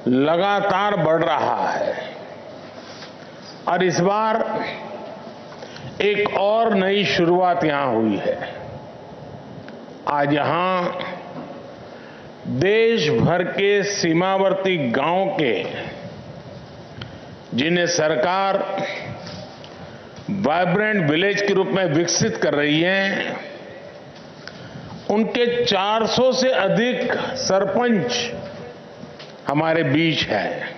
लगातार बढ़ रहा है और इस बार एक और नई शुरुआत यहां हुई है। आज यहां देश भर के सीमावर्ती गांव के, जिन्हें सरकार वाइब्रेंट विलेज के रूप में विकसित कर रही है, उनके 400 से अधिक सरपंच हमारे बीच हैं।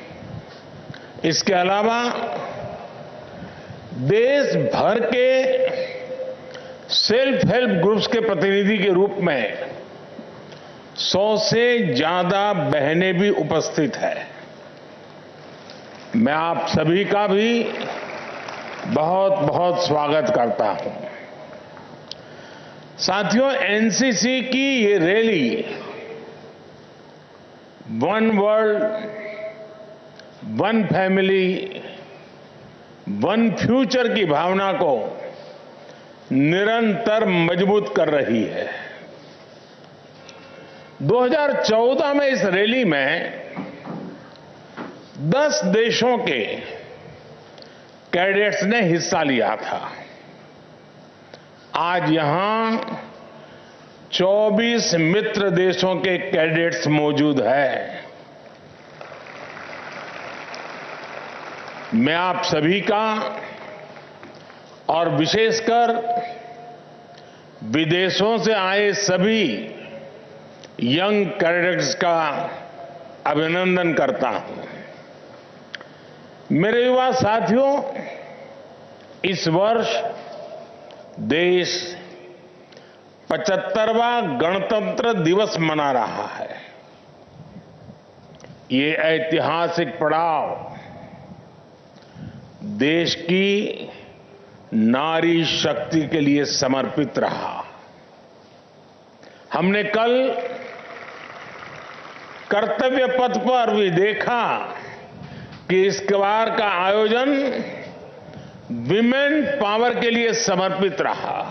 इसके अलावा देश भर के सेल्फ हेल्प ग्रुप्स के प्रतिनिधि के रूप में 100 से ज्यादा बहनें भी उपस्थित है। मैं आप सभी का भी बहुत बहुत स्वागत करता हूं। साथियों, एनसीसी की ये rally one world, one family, one future की भावना को निरंतर मजबूत कर रही है। 2014 में इस रैली में 10 देशों के कैडेट्स ने हिस्सा लिया था। आज यहां 24 मित्र देशों के कैडेट्स मौजूद हैं। मैं आप सभी का और विशेषकर विदेशों से आए सभी यंग कैडेट्स का अभिनंदन करता हूं। मेरे युवा साथियों, इस वर्ष देश 75वां गणतंत्र दिवस मना रहा है। ये ऐतिहासिक पड़ाव देश की नारी शक्ति के लिए समर्पित रहा। हमने कल कर्तव्य पथ पर भी देखा कि इस बार का आयोजन विमेन पावर के लिए समर्पित रहा।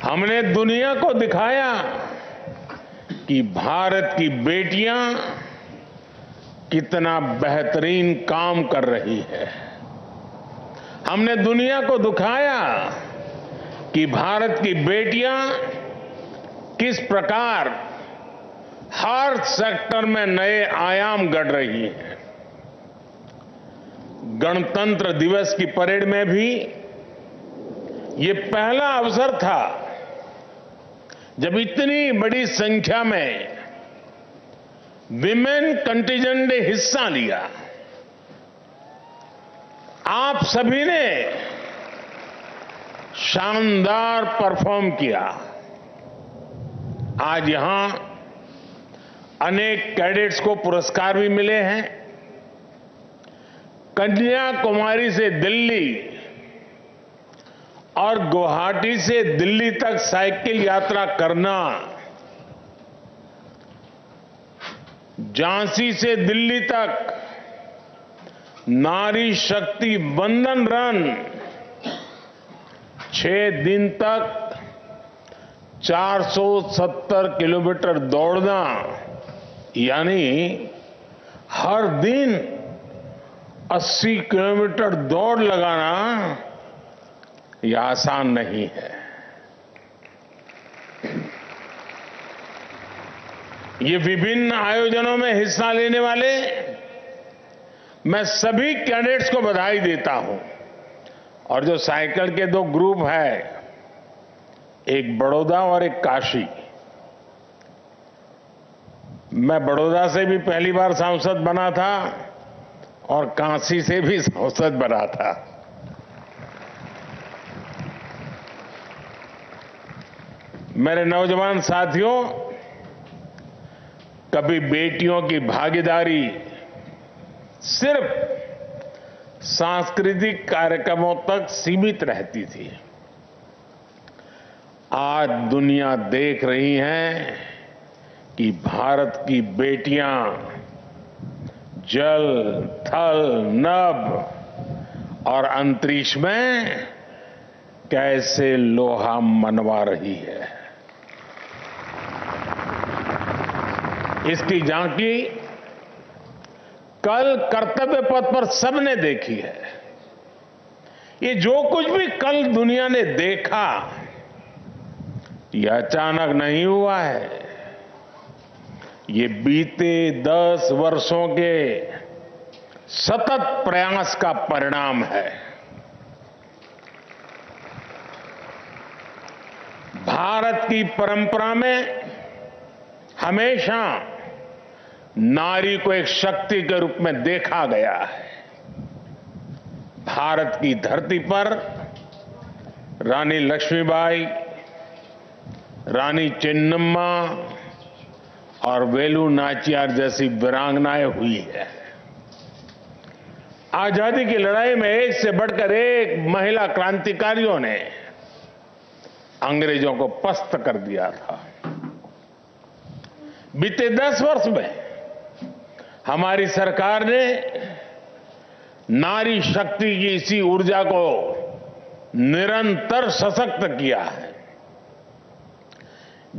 हमने दुनिया को दिखाया कि भारत की बेटियां कितना बेहतरीन काम कर रही है। हमने दुनिया को दिखाया कि भारत की बेटियां किस प्रकार हर सेक्टर में नए आयाम गढ़ रही हैं। गणतंत्र दिवस की परेड में भी ये पहला अवसर था जब इतनी बड़ी संख्या में विमेन कंटिजेंट ने हिस्सा लिया। आप सभी ने शानदार परफॉर्म किया। आज यहां अनेक कैडेट्स को पुरस्कार भी मिले हैं। कन्याकुमारी से दिल्ली और गुवाहाटी से दिल्ली तक साइकिल यात्रा करना, झांसी से दिल्ली तक नारी शक्ति वंदन रन, 6 दिन तक 470 किलोमीटर दौड़ना, यानी हर दिन 80 किलोमीटर दौड़ लगाना, यह आसान नहीं है। ये विभिन्न आयोजनों में हिस्सा लेने वाले मैं सभी कैडेट्स को बधाई देता हूं। और जो साइकिल के 2 ग्रुप है, एक बड़ौदा और एक काशी। मैं बड़ौदा से भी पहली बार सांसद बना था और काशी से भी सांसद बना था। मेरे नौजवान साथियों, कभी बेटियों की भागीदारी सिर्फ सांस्कृतिक कार्यक्रमों तक सीमित रहती थी। आज दुनिया देख रही है कि भारत की बेटियां जल, थल, नभ और अंतरिक्ष में कैसे लोहा मनवा रही है। इसकी झांकी कल कर्तव्य पथ पर सबने देखी है। ये जो कुछ भी कल दुनिया ने देखा, यह अचानक नहीं हुआ है। ये बीते 10 वर्षों के सतत प्रयास का परिणाम है। भारत की परंपरा में हमेशा नारी को एक शक्ति के रूप में देखा गया है। भारत की धरती पर रानी लक्ष्मीबाई, रानी चेन्नम्मा और वेलु नाचियार जैसी वीरांगनाएं हुई है। आजादी की लड़ाई में एक से बढ़कर एक महिला क्रांतिकारियों ने अंग्रेजों को पस्त कर दिया था। बीते 10 वर्ष में हमारी सरकार ने नारी शक्ति की इसी ऊर्जा को निरंतर सशक्त किया है।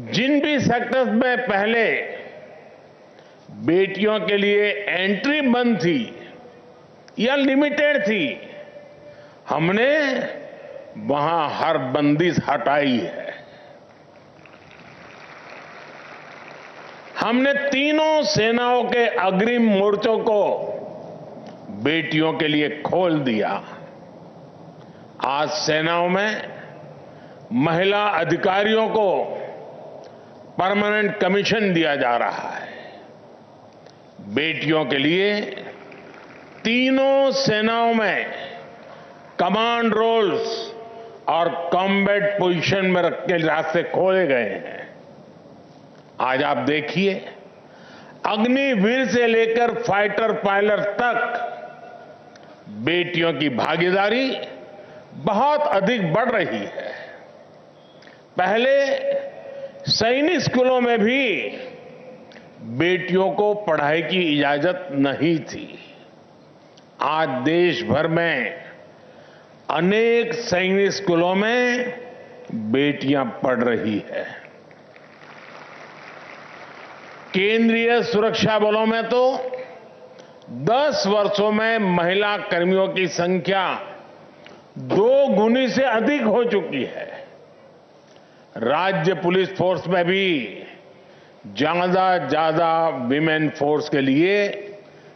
जिन भी सेक्टर्स में पहले बेटियों के लिए एंट्री बंद थी या लिमिटेड थी, हमने वहां हर बंदिश हटाई है। हमने तीनों सेनाओं के अग्रिम मोर्चों को बेटियों के लिए खोल दिया। आज सेनाओं में महिला अधिकारियों को परमानेंट कमीशन दिया जा रहा है। बेटियों के लिए तीनों सेनाओं में कमांड रोल्स और कॉम्बैट पोजीशन में रख के रास्ते खोले गए हैं। आज आप देखिए, अग्निवीर से लेकर फाइटर पायलट तक बेटियों की भागीदारी बहुत अधिक बढ़ रही है। पहले सैनिक स्कूलों में भी बेटियों को पढ़ाई की इजाजत नहीं थी। आज देश भर में अनेक सैनिक स्कूलों में बेटियां पढ़ रही है। केंद्रीय सुरक्षा बलों में तो 10 वर्षों में महिला कर्मियों की संख्या 2 गुनी से अधिक हो चुकी है। राज्य पुलिस फोर्स में भी ज्यादा विमेन फोर्स के लिए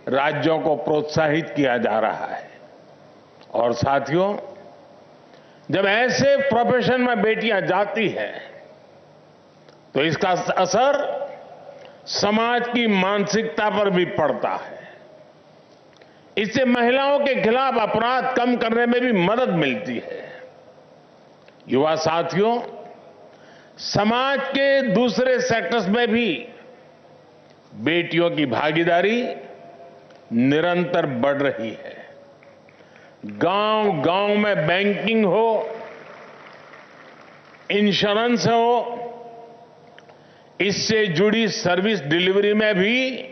राज्यों को प्रोत्साहित किया जा रहा है। और साथियों, जब ऐसे प्रोफेशन में बेटियां जाती हैं तो इसका असर समाज की मानसिकता पर भी पड़ता है। इससे महिलाओं के खिलाफ अपराध कम करने में भी मदद मिलती है। युवा साथियों, समाज के दूसरे सेक्टर्स में भी बेटियों की भागीदारी निरंतर बढ़ रही है। गांव-गांव में बैंकिंग हो, इंश्योरेंस हो, इससे जुड़ी सर्विस डिलीवरी में भी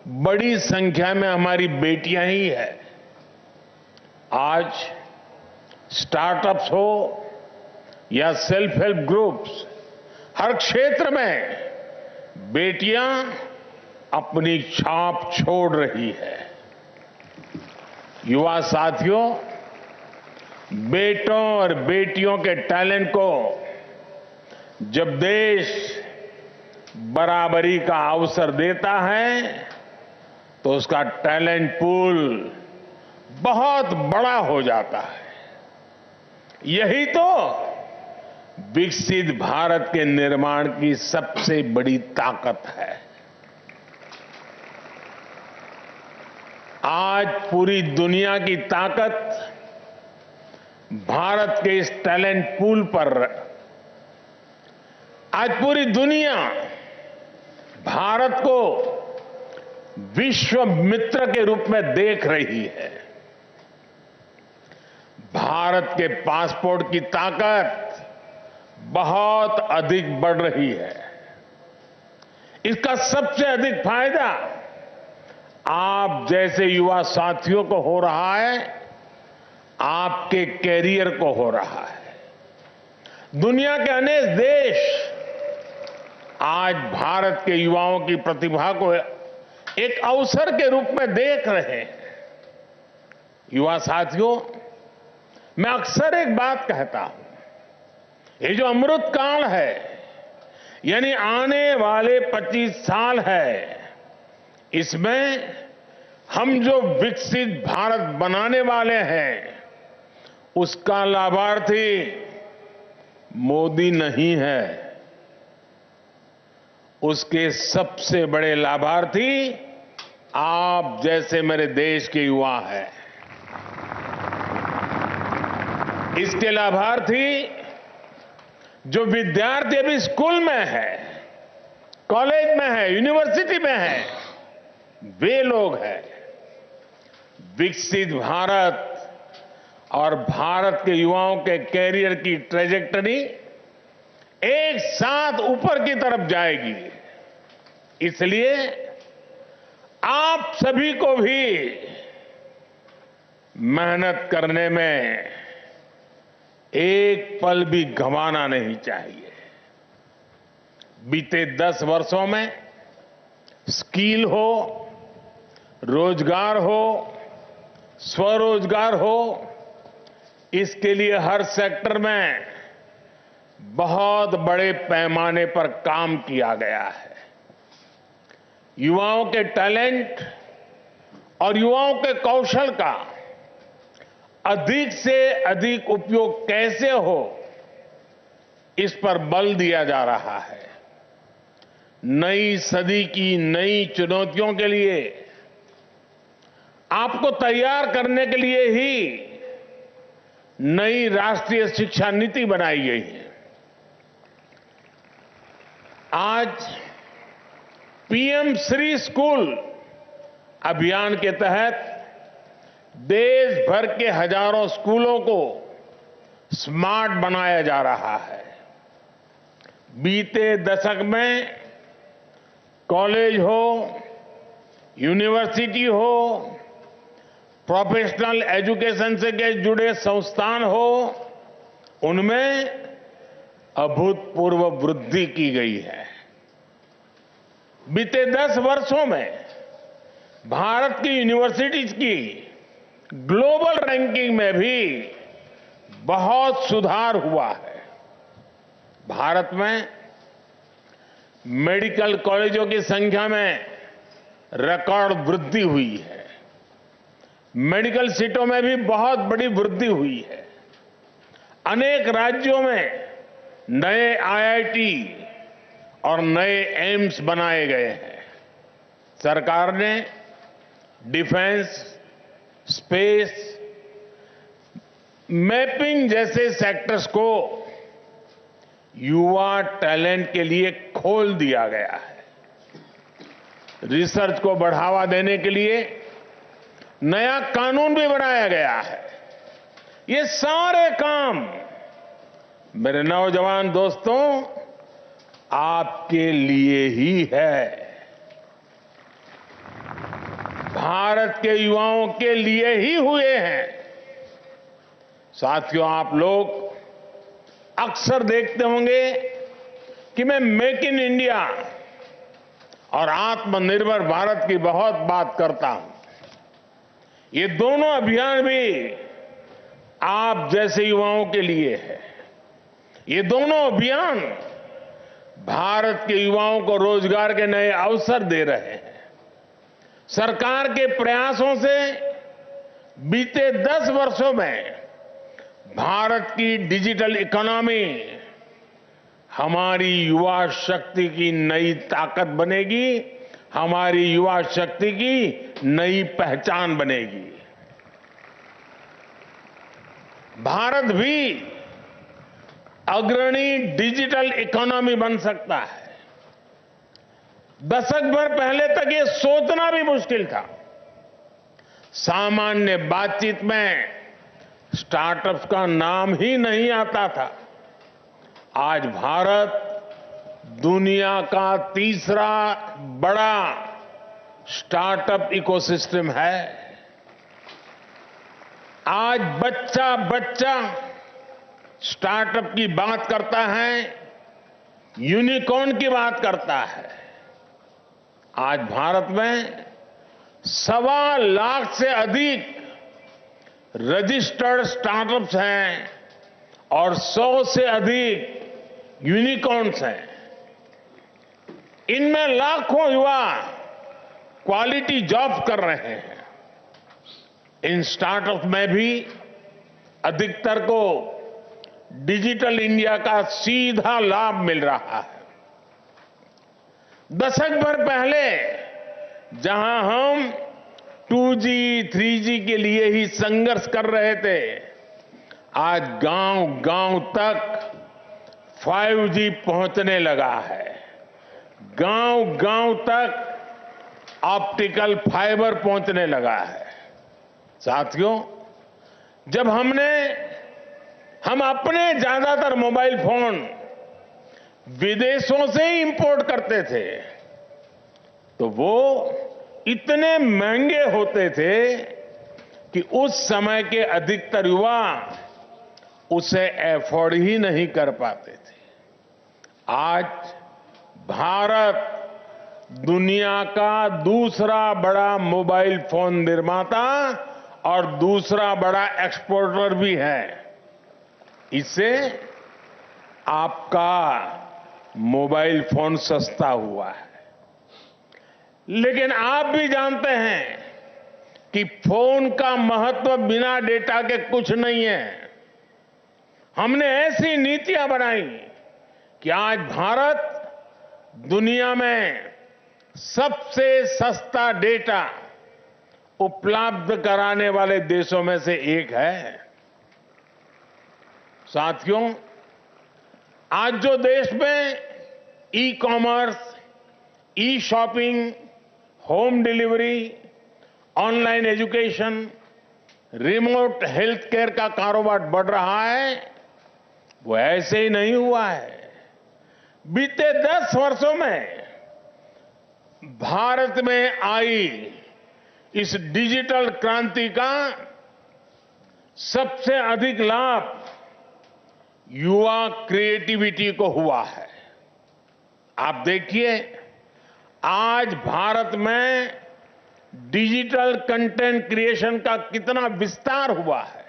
बड़ी संख्या में हमारी बेटियां ही है। आज स्टार्टअप्स हो या सेल्फ हेल्प ग्रुप्स, हर क्षेत्र में बेटियां अपनी छाप छोड़ रही है। युवा साथियों, बेटों और बेटियों के टैलेंट को जब देश बराबरी का अवसर देता है तो उसका टैलेंट पूल बहुत बड़ा हो जाता है। यही तो विकसित भारत के निर्माण की सबसे बड़ी ताकत है। आज पूरी दुनिया की ताकत भारत के इस टैलेंट पूल पर। आज पूरी दुनिया भारत को विश्व मित्र के रूप में देख रही है। भारत के पासपोर्ट की ताकत बहुत अधिक बढ़ रही है। इसका सबसे अधिक फायदा आप जैसे युवा साथियों को हो रहा है, आपके कैरियर को हो रहा है। दुनिया के अनेक देश आज भारत के युवाओं की प्रतिभा को एक अवसर के रूप में देख रहे हैं। युवा साथियों, मैं अक्सर एक बात कहता हूं, ये जो अमृत काल है, यानी आने वाले 25 साल है, इसमें हम जो विकसित भारत बनाने वाले हैं, उसका लाभार्थी मोदी नहीं है। उसके सबसे बड़े लाभार्थी आप जैसे मेरे देश के युवा हैं। इसके लाभार्थी जो विद्यार्थी अभी स्कूल में है, कॉलेज में है, यूनिवर्सिटी में है, वे लोग हैं। विकसित भारत और भारत के युवाओं के कैरियर की ट्रेजेक्टरी एक साथ ऊपर की तरफ जाएगी। इसलिए आप सभी को भी मेहनत करने में एक पल भी गंवाना नहीं चाहिए। बीते 10 वर्षों में स्किल हो, रोजगार हो, स्वरोजगार हो, इसके लिए हर सेक्टर में बहुत बड़े पैमाने पर काम किया गया है। युवाओं के टैलेंट और युवाओं के कौशल का अधिक से अधिक उपयोग कैसे हो, इस पर बल दिया जा रहा है। नई सदी की नई चुनौतियों के लिए आपको तैयार करने के लिए ही नई राष्ट्रीय शिक्षा नीति बनाई गई है। आज पीएम श्री स्कूल अभियान के तहत देश भर के हजारों स्कूलों को स्मार्ट बनाया जा रहा है। बीते दशक में कॉलेज हो, यूनिवर्सिटी हो, प्रोफेशनल एजुकेशन से जुड़े संस्थान हो, उनमें अभूतपूर्व वृद्धि की गई है। बीते 10 वर्षों में भारत की यूनिवर्सिटीज की ग्लोबल रैंकिंग में भी बहुत सुधार हुआ है। भारत में मेडिकल कॉलेजों की संख्या में रिकॉर्ड वृद्धि हुई है। मेडिकल सीटों में भी बहुत बड़ी वृद्धि हुई है। अनेक राज्यों में नए आईआईटी और नए एम्स बनाए गए हैं। सरकार ने डिफेंस, स्पेस, मैपिंग जैसे सेक्टर्स को युवा टैलेंट के लिए खोल दिया गया है। रिसर्च को बढ़ावा देने के लिए नया कानून भी बनाया गया है। ये सारे काम मेरे नौजवान दोस्तों आपके लिए ही है, भारत के युवाओं के लिए ही हुए हैं। साथियों, आप लोग अक्सर देखते होंगे कि मैं मेक इन इंडिया और आत्मनिर्भर भारत की बहुत बात करता हूं। ये दोनों अभियान भी आप जैसे युवाओं के लिए है। ये दोनों अभियान भारत के युवाओं को रोजगार के नए अवसर दे रहे हैं। सरकार के प्रयासों से बीते 10 वर्षों में भारत की डिजिटल इकोनॉमी हमारी युवा शक्ति की नई ताकत बनेगी, हमारी युवा शक्ति की नई पहचान बनेगी। भारत भी अग्रणी डिजिटल इकोनॉमी बन सकता है। दशक भर पहले तक ये सोचना भी मुश्किल था। सामान्य बातचीत में स्टार्टअप्स का नाम ही नहीं आता था। आज भारत दुनिया का तीसरा बड़ा स्टार्टअप इकोसिस्टम है। आज बच्चा बच्चा स्टार्टअप की बात करता है, यूनिकॉर्न की बात करता है। आज भारत में 1.25 लाख से अधिक रजिस्टर्ड स्टार्टअप्स हैं और 100 से अधिक यूनिकॉर्न्स हैं। इनमें लाखों युवा क्वालिटी जॉब्स कर रहे हैं। इन स्टार्टअप में भी अधिकतर को डिजिटल इंडिया का सीधा लाभ मिल रहा है। दशक भर पहले जहां हम 2G, 3G के लिए ही संघर्ष कर रहे थे, आज गांव-गांव तक 5G पहुंचने लगा है। गांव-गांव तक ऑप्टिकल फाइबर पहुंचने लगा है। साथियों, जब हम अपने ज्यादातर मोबाइल फोन विदेशों से ही इंपोर्ट करते थे, तो वो इतने महंगे होते थे कि उस समय के अधिकतर युवा उसे एफोर्ड ही नहीं कर पाते थे। आज भारत दुनिया का दूसरा बड़ा मोबाइल फोन निर्माता और दूसरा बड़ा एक्सपोर्टर भी है। इससे आपका मोबाइल फोन सस्ता हुआ है। लेकिन आप भी जानते हैं कि फोन का महत्व बिना डेटा के कुछ नहीं है। हमने ऐसी नीतियां बनाई कि आज भारत दुनिया में सबसे सस्ता डेटा उपलब्ध कराने वाले देशों में से एक है। साथियों, आज जो देश में e commerce, e shopping, home delivery, online education, remote health care का कारोबार बढ़ रहा है, वो ऐसे ही नहीं हुआ है। बीते 10 वर्षों में भारत में आई इस डिजिटल क्रांति का सबसे अधिक लाभ युवा क्रिएटिविटी को हुआ है। आप देखिए, आज भारत में डिजिटल कंटेंट क्रिएशन का कितना विस्तार हुआ है।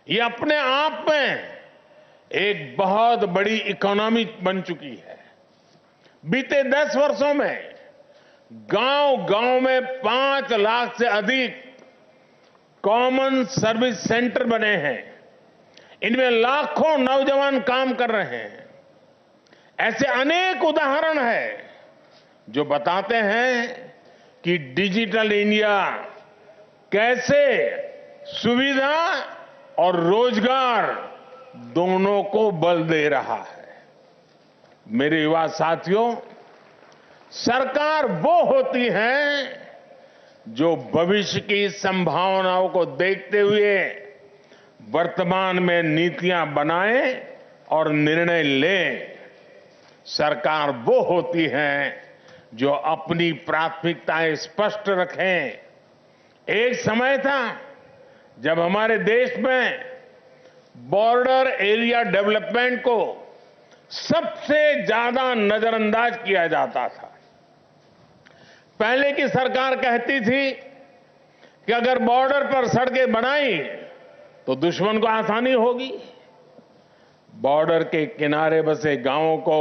ये अपने आप में एक बहुत बड़ी इकोनॉमी बन चुकी है। बीते 10 वर्षों में गांव-गांव में 5 लाख से अधिक कॉमन सर्विस सेंटर बने हैं। इनमें लाखों नौजवान काम कर रहे हैं। ऐसे अनेक उदाहरण हैं जो बताते हैं कि डिजिटल इंडिया कैसे सुविधा और रोजगार दोनों को बल दे रहा है। मेरे युवा साथियों, सरकार वो होती है जो भविष्य की संभावनाओं को देखते हुए वर्तमान में नीतियां बनाए और निर्णय ले। सरकार वो होती है जो अपनी प्राथमिकताएं स्पष्ट रखें। एक समय था जब हमारे देश में बॉर्डर एरिया डेवलपमेंट को सबसे ज्यादा नजरअंदाज किया जाता था। पहले की सरकार कहती थी कि अगर बॉर्डर पर सड़कें बनाई तो दुश्मन को आसानी होगी। बॉर्डर के किनारे बसे गांवों को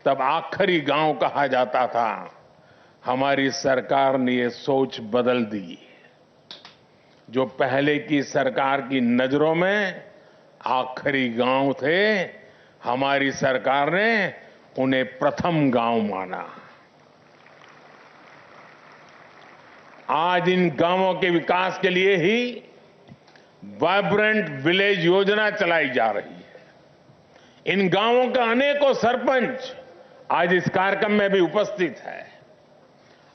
तब आखिरी गांव कहा जाता था। हमारी सरकार ने ये सोच बदल दी। जो पहले की सरकार की नजरों में आखिरी गांव थे, हमारी सरकार ने उन्हें प्रथम गांव माना। आज इन गांवों के विकास के लिए ही वाइब्रेंट विलेज योजना चलाई जा रही है। इन गांवों के अनेकों सरपंच आज इस कार्यक्रम में भी उपस्थित है।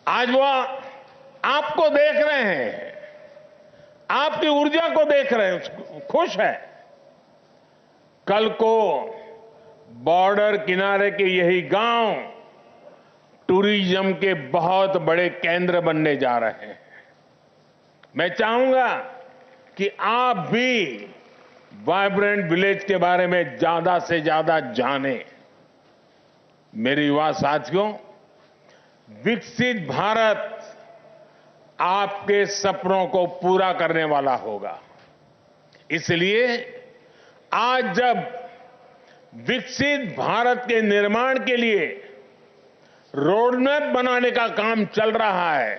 आज वो आपको देख रहे हैं, आपकी ऊर्जा को देख रहे हैं, खुश है। कल को बॉर्डर किनारे के यही गांव टूरिज्म के बहुत बड़े केंद्र बनने जा रहे हैं। मैं चाहूंगा कि आप भी वाइब्रेंट विलेज के बारे में ज्यादा से ज्यादा जानें। मेरे युवा साथियों, विकसित भारत आपके सपनों को पूरा करने वाला होगा। इसलिए आज जब विकसित भारत के निर्माण के लिए रोडमैप बनाने का काम चल रहा है,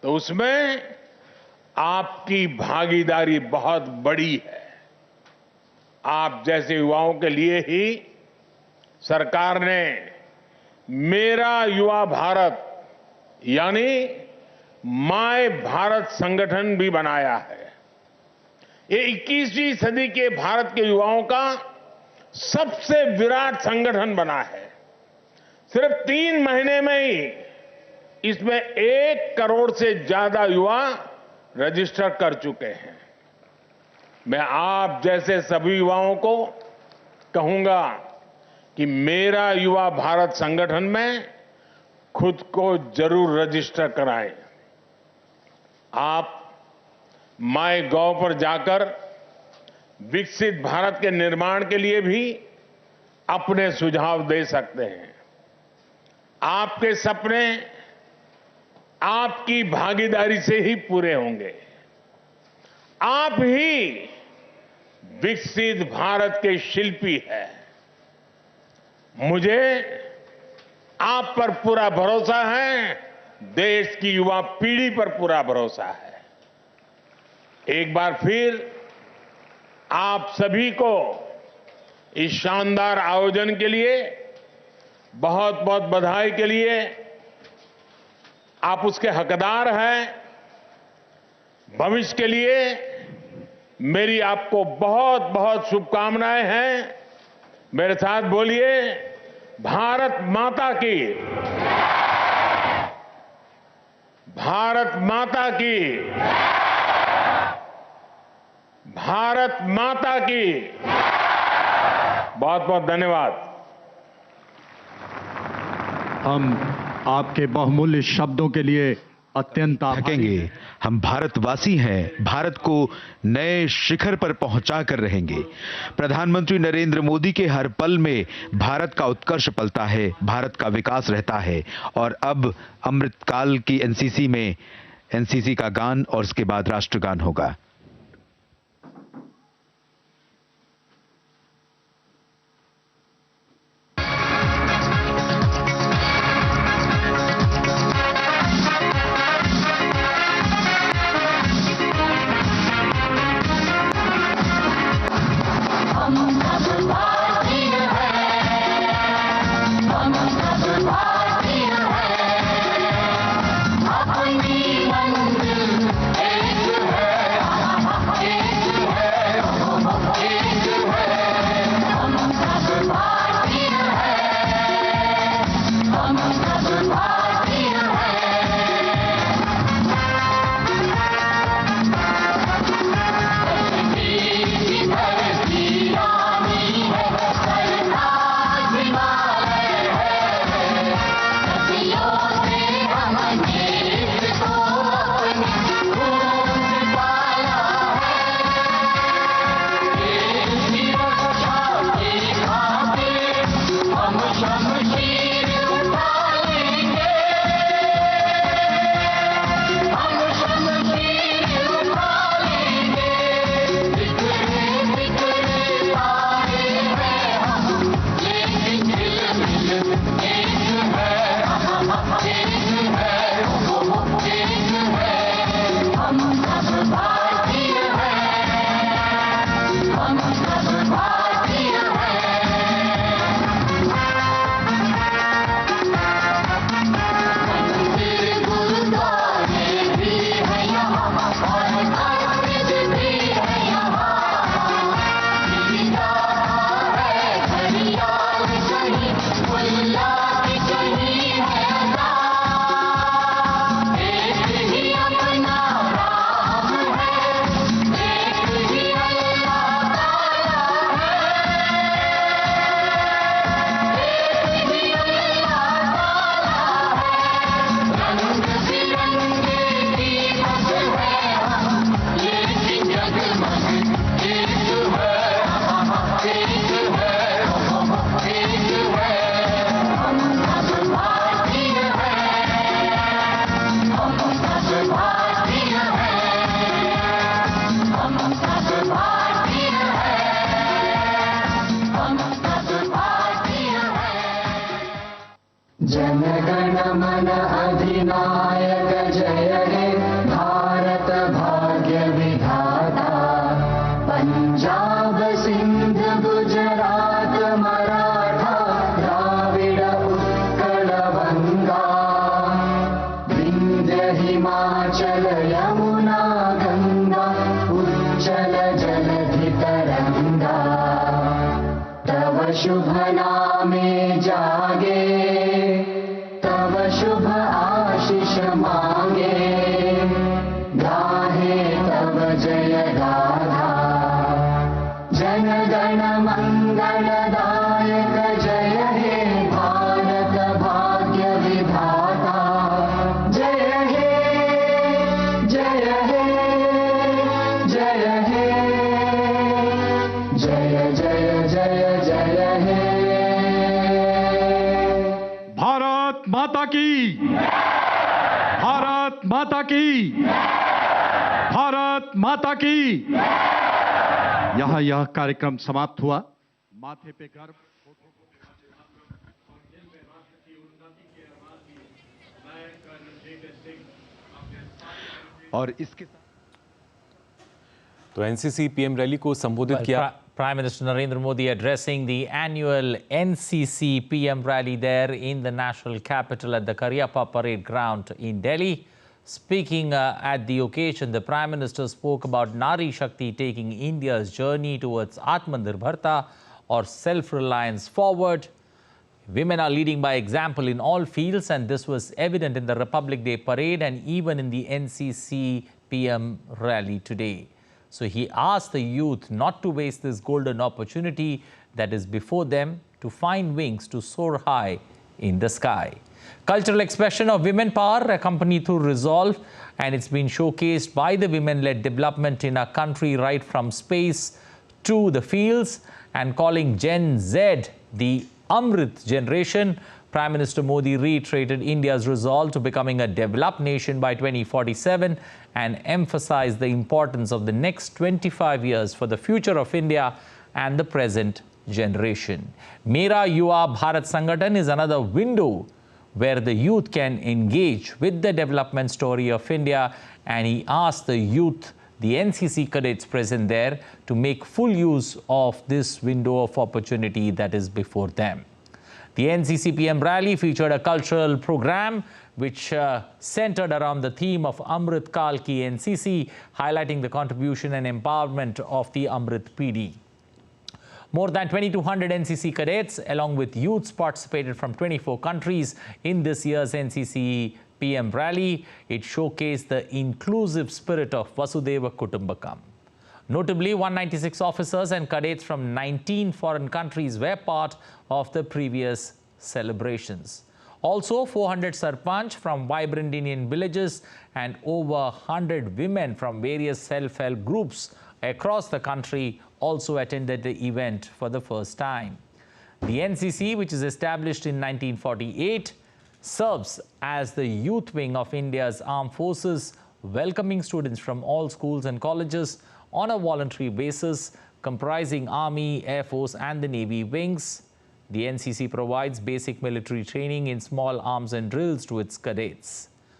तो उसमें आपकी भागीदारी बहुत बड़ी है। आप जैसे युवाओं के लिए ही सरकार ने मेरा युवा भारत यानी माय भारत संगठन भी बनाया है। ये 21वीं सदी के भारत के युवाओं का सबसे विराट संगठन बना है। सिर्फ 3 महीने में ही इसमें 1 करोड़ से ज्यादा युवा रजिस्टर कर चुके हैं। मैं आप जैसे सभी युवाओं को कहूंगा कि मेरा युवा भारत संगठन में खुद को जरूर रजिस्टर कराएं। आप MyGov पर जाकर विकसित भारत के निर्माण के लिए भी अपने सुझाव दे सकते हैं। आपके सपने आपकी भागीदारी से ही पूरे होंगे। आप ही विकसित भारत के शिल्पी हैं। मुझे आप पर पूरा भरोसा है, देश की युवा पीढ़ी पर पूरा भरोसा है। एक बार फिर आप सभी को इस शानदार आयोजन के लिए बहुत बहुत बधाई के लिए। आप उसके हकदार हैं। भविष्य के लिए मेरी आपको बहुत बहुत शुभकामनाएं हैं। मेरे साथ बोलिए, भारत माता की, भारत माता की, भारत माता की। बहुत बहुत धन्यवाद। हम आपके बहुमूल्य शब्दों के लिए अत्यंत थकेंगे। हम भारतवासी हैं, भारत को नए शिखर पर पहुंचा कर रहेंगे। प्रधानमंत्री नरेंद्र मोदी के हर पल में भारत का उत्कर्ष पलता है, भारत का विकास रहता है। और अब अमृतकाल की एनसीसी में एनसीसी का गान और उसके बाद राष्ट्रगान होगा। जनगण मन अधिनायक जय हे भारत भाग्य विधाता। पंजाब सिंध गुजरात मराठा द्राविड़ उत्कल बंगा। विंध्य हिमाचल यमुना गंगा उज्जल जलधि तरंगा। तव शुभ नामे जागे, तव शुभ आशीष मांगे। गाहे तव जय गाथा, जन गण मंगलदायक जय हे भारत भाग्य विधाता। जय हे जय हे जय हे जय जय जय जय हे। भारत माता की, भारत माता की, भारत माता की। यहां यह कार्यक्रम समाप्त हुआ। माथे पे गर्व, और इसके तो एनसीसी पीएम रैली को संबोधित किया। Prime Minister Narendra Modi addressing the annual NCC PM rally there in the national capital at the Cariappa Parade Ground in Delhi. Speaking at the occasion, the Prime Minister spoke about Nari Shakti taking India's journey towards Atmanirbharta or self-reliance forward. Women are leading by example in all fields, and this was evident in the Republic Day parade and even in the NCC PM rally today. So he asked the youth not to waste this golden opportunity that is before them to find wings to soar high in the sky. Cultural expression of women power accompanied through resolve, and it's been showcased by the women-led development in our country right from space to the fields, and calling Gen Z the Amrit generation. Prime Minister Modi reiterated India's resolve to becoming a developed nation by 2047 and emphasized the importance of the next 25 years for the future of India and the present generation. Mera Yuva Bharat Sangathan is another window where the youth can engage with the development story of India, and he asked the youth, the NCC cadets present there, to make full use of this window of opportunity that is before them. The NCC PM rally featured a cultural program which centered around the theme of Amrit Kal Ki NCC, highlighting the contribution and empowerment of the Amrit PD. More than 2,200 NCC cadets along with youths participated from 24 countries in this year's NCC PM rally. It showcased the inclusive spirit of Vasudhaiva Kutumbakam. Notably, 196 officers and cadets from 19 foreign countries were part of the previous celebrations. Also, 400 sarpanch from vibrant Indian villages and over 100 women from various self-help groups across the country also attended the event for the first time. The NCC, which is established in 1948, serves as the youth wing of India's armed forces, welcoming students from all schools and colleges on a voluntary basis, comprising Army, Air Force and the Navy wings. The NCC provides basic military training in small arms and drills to its cadets.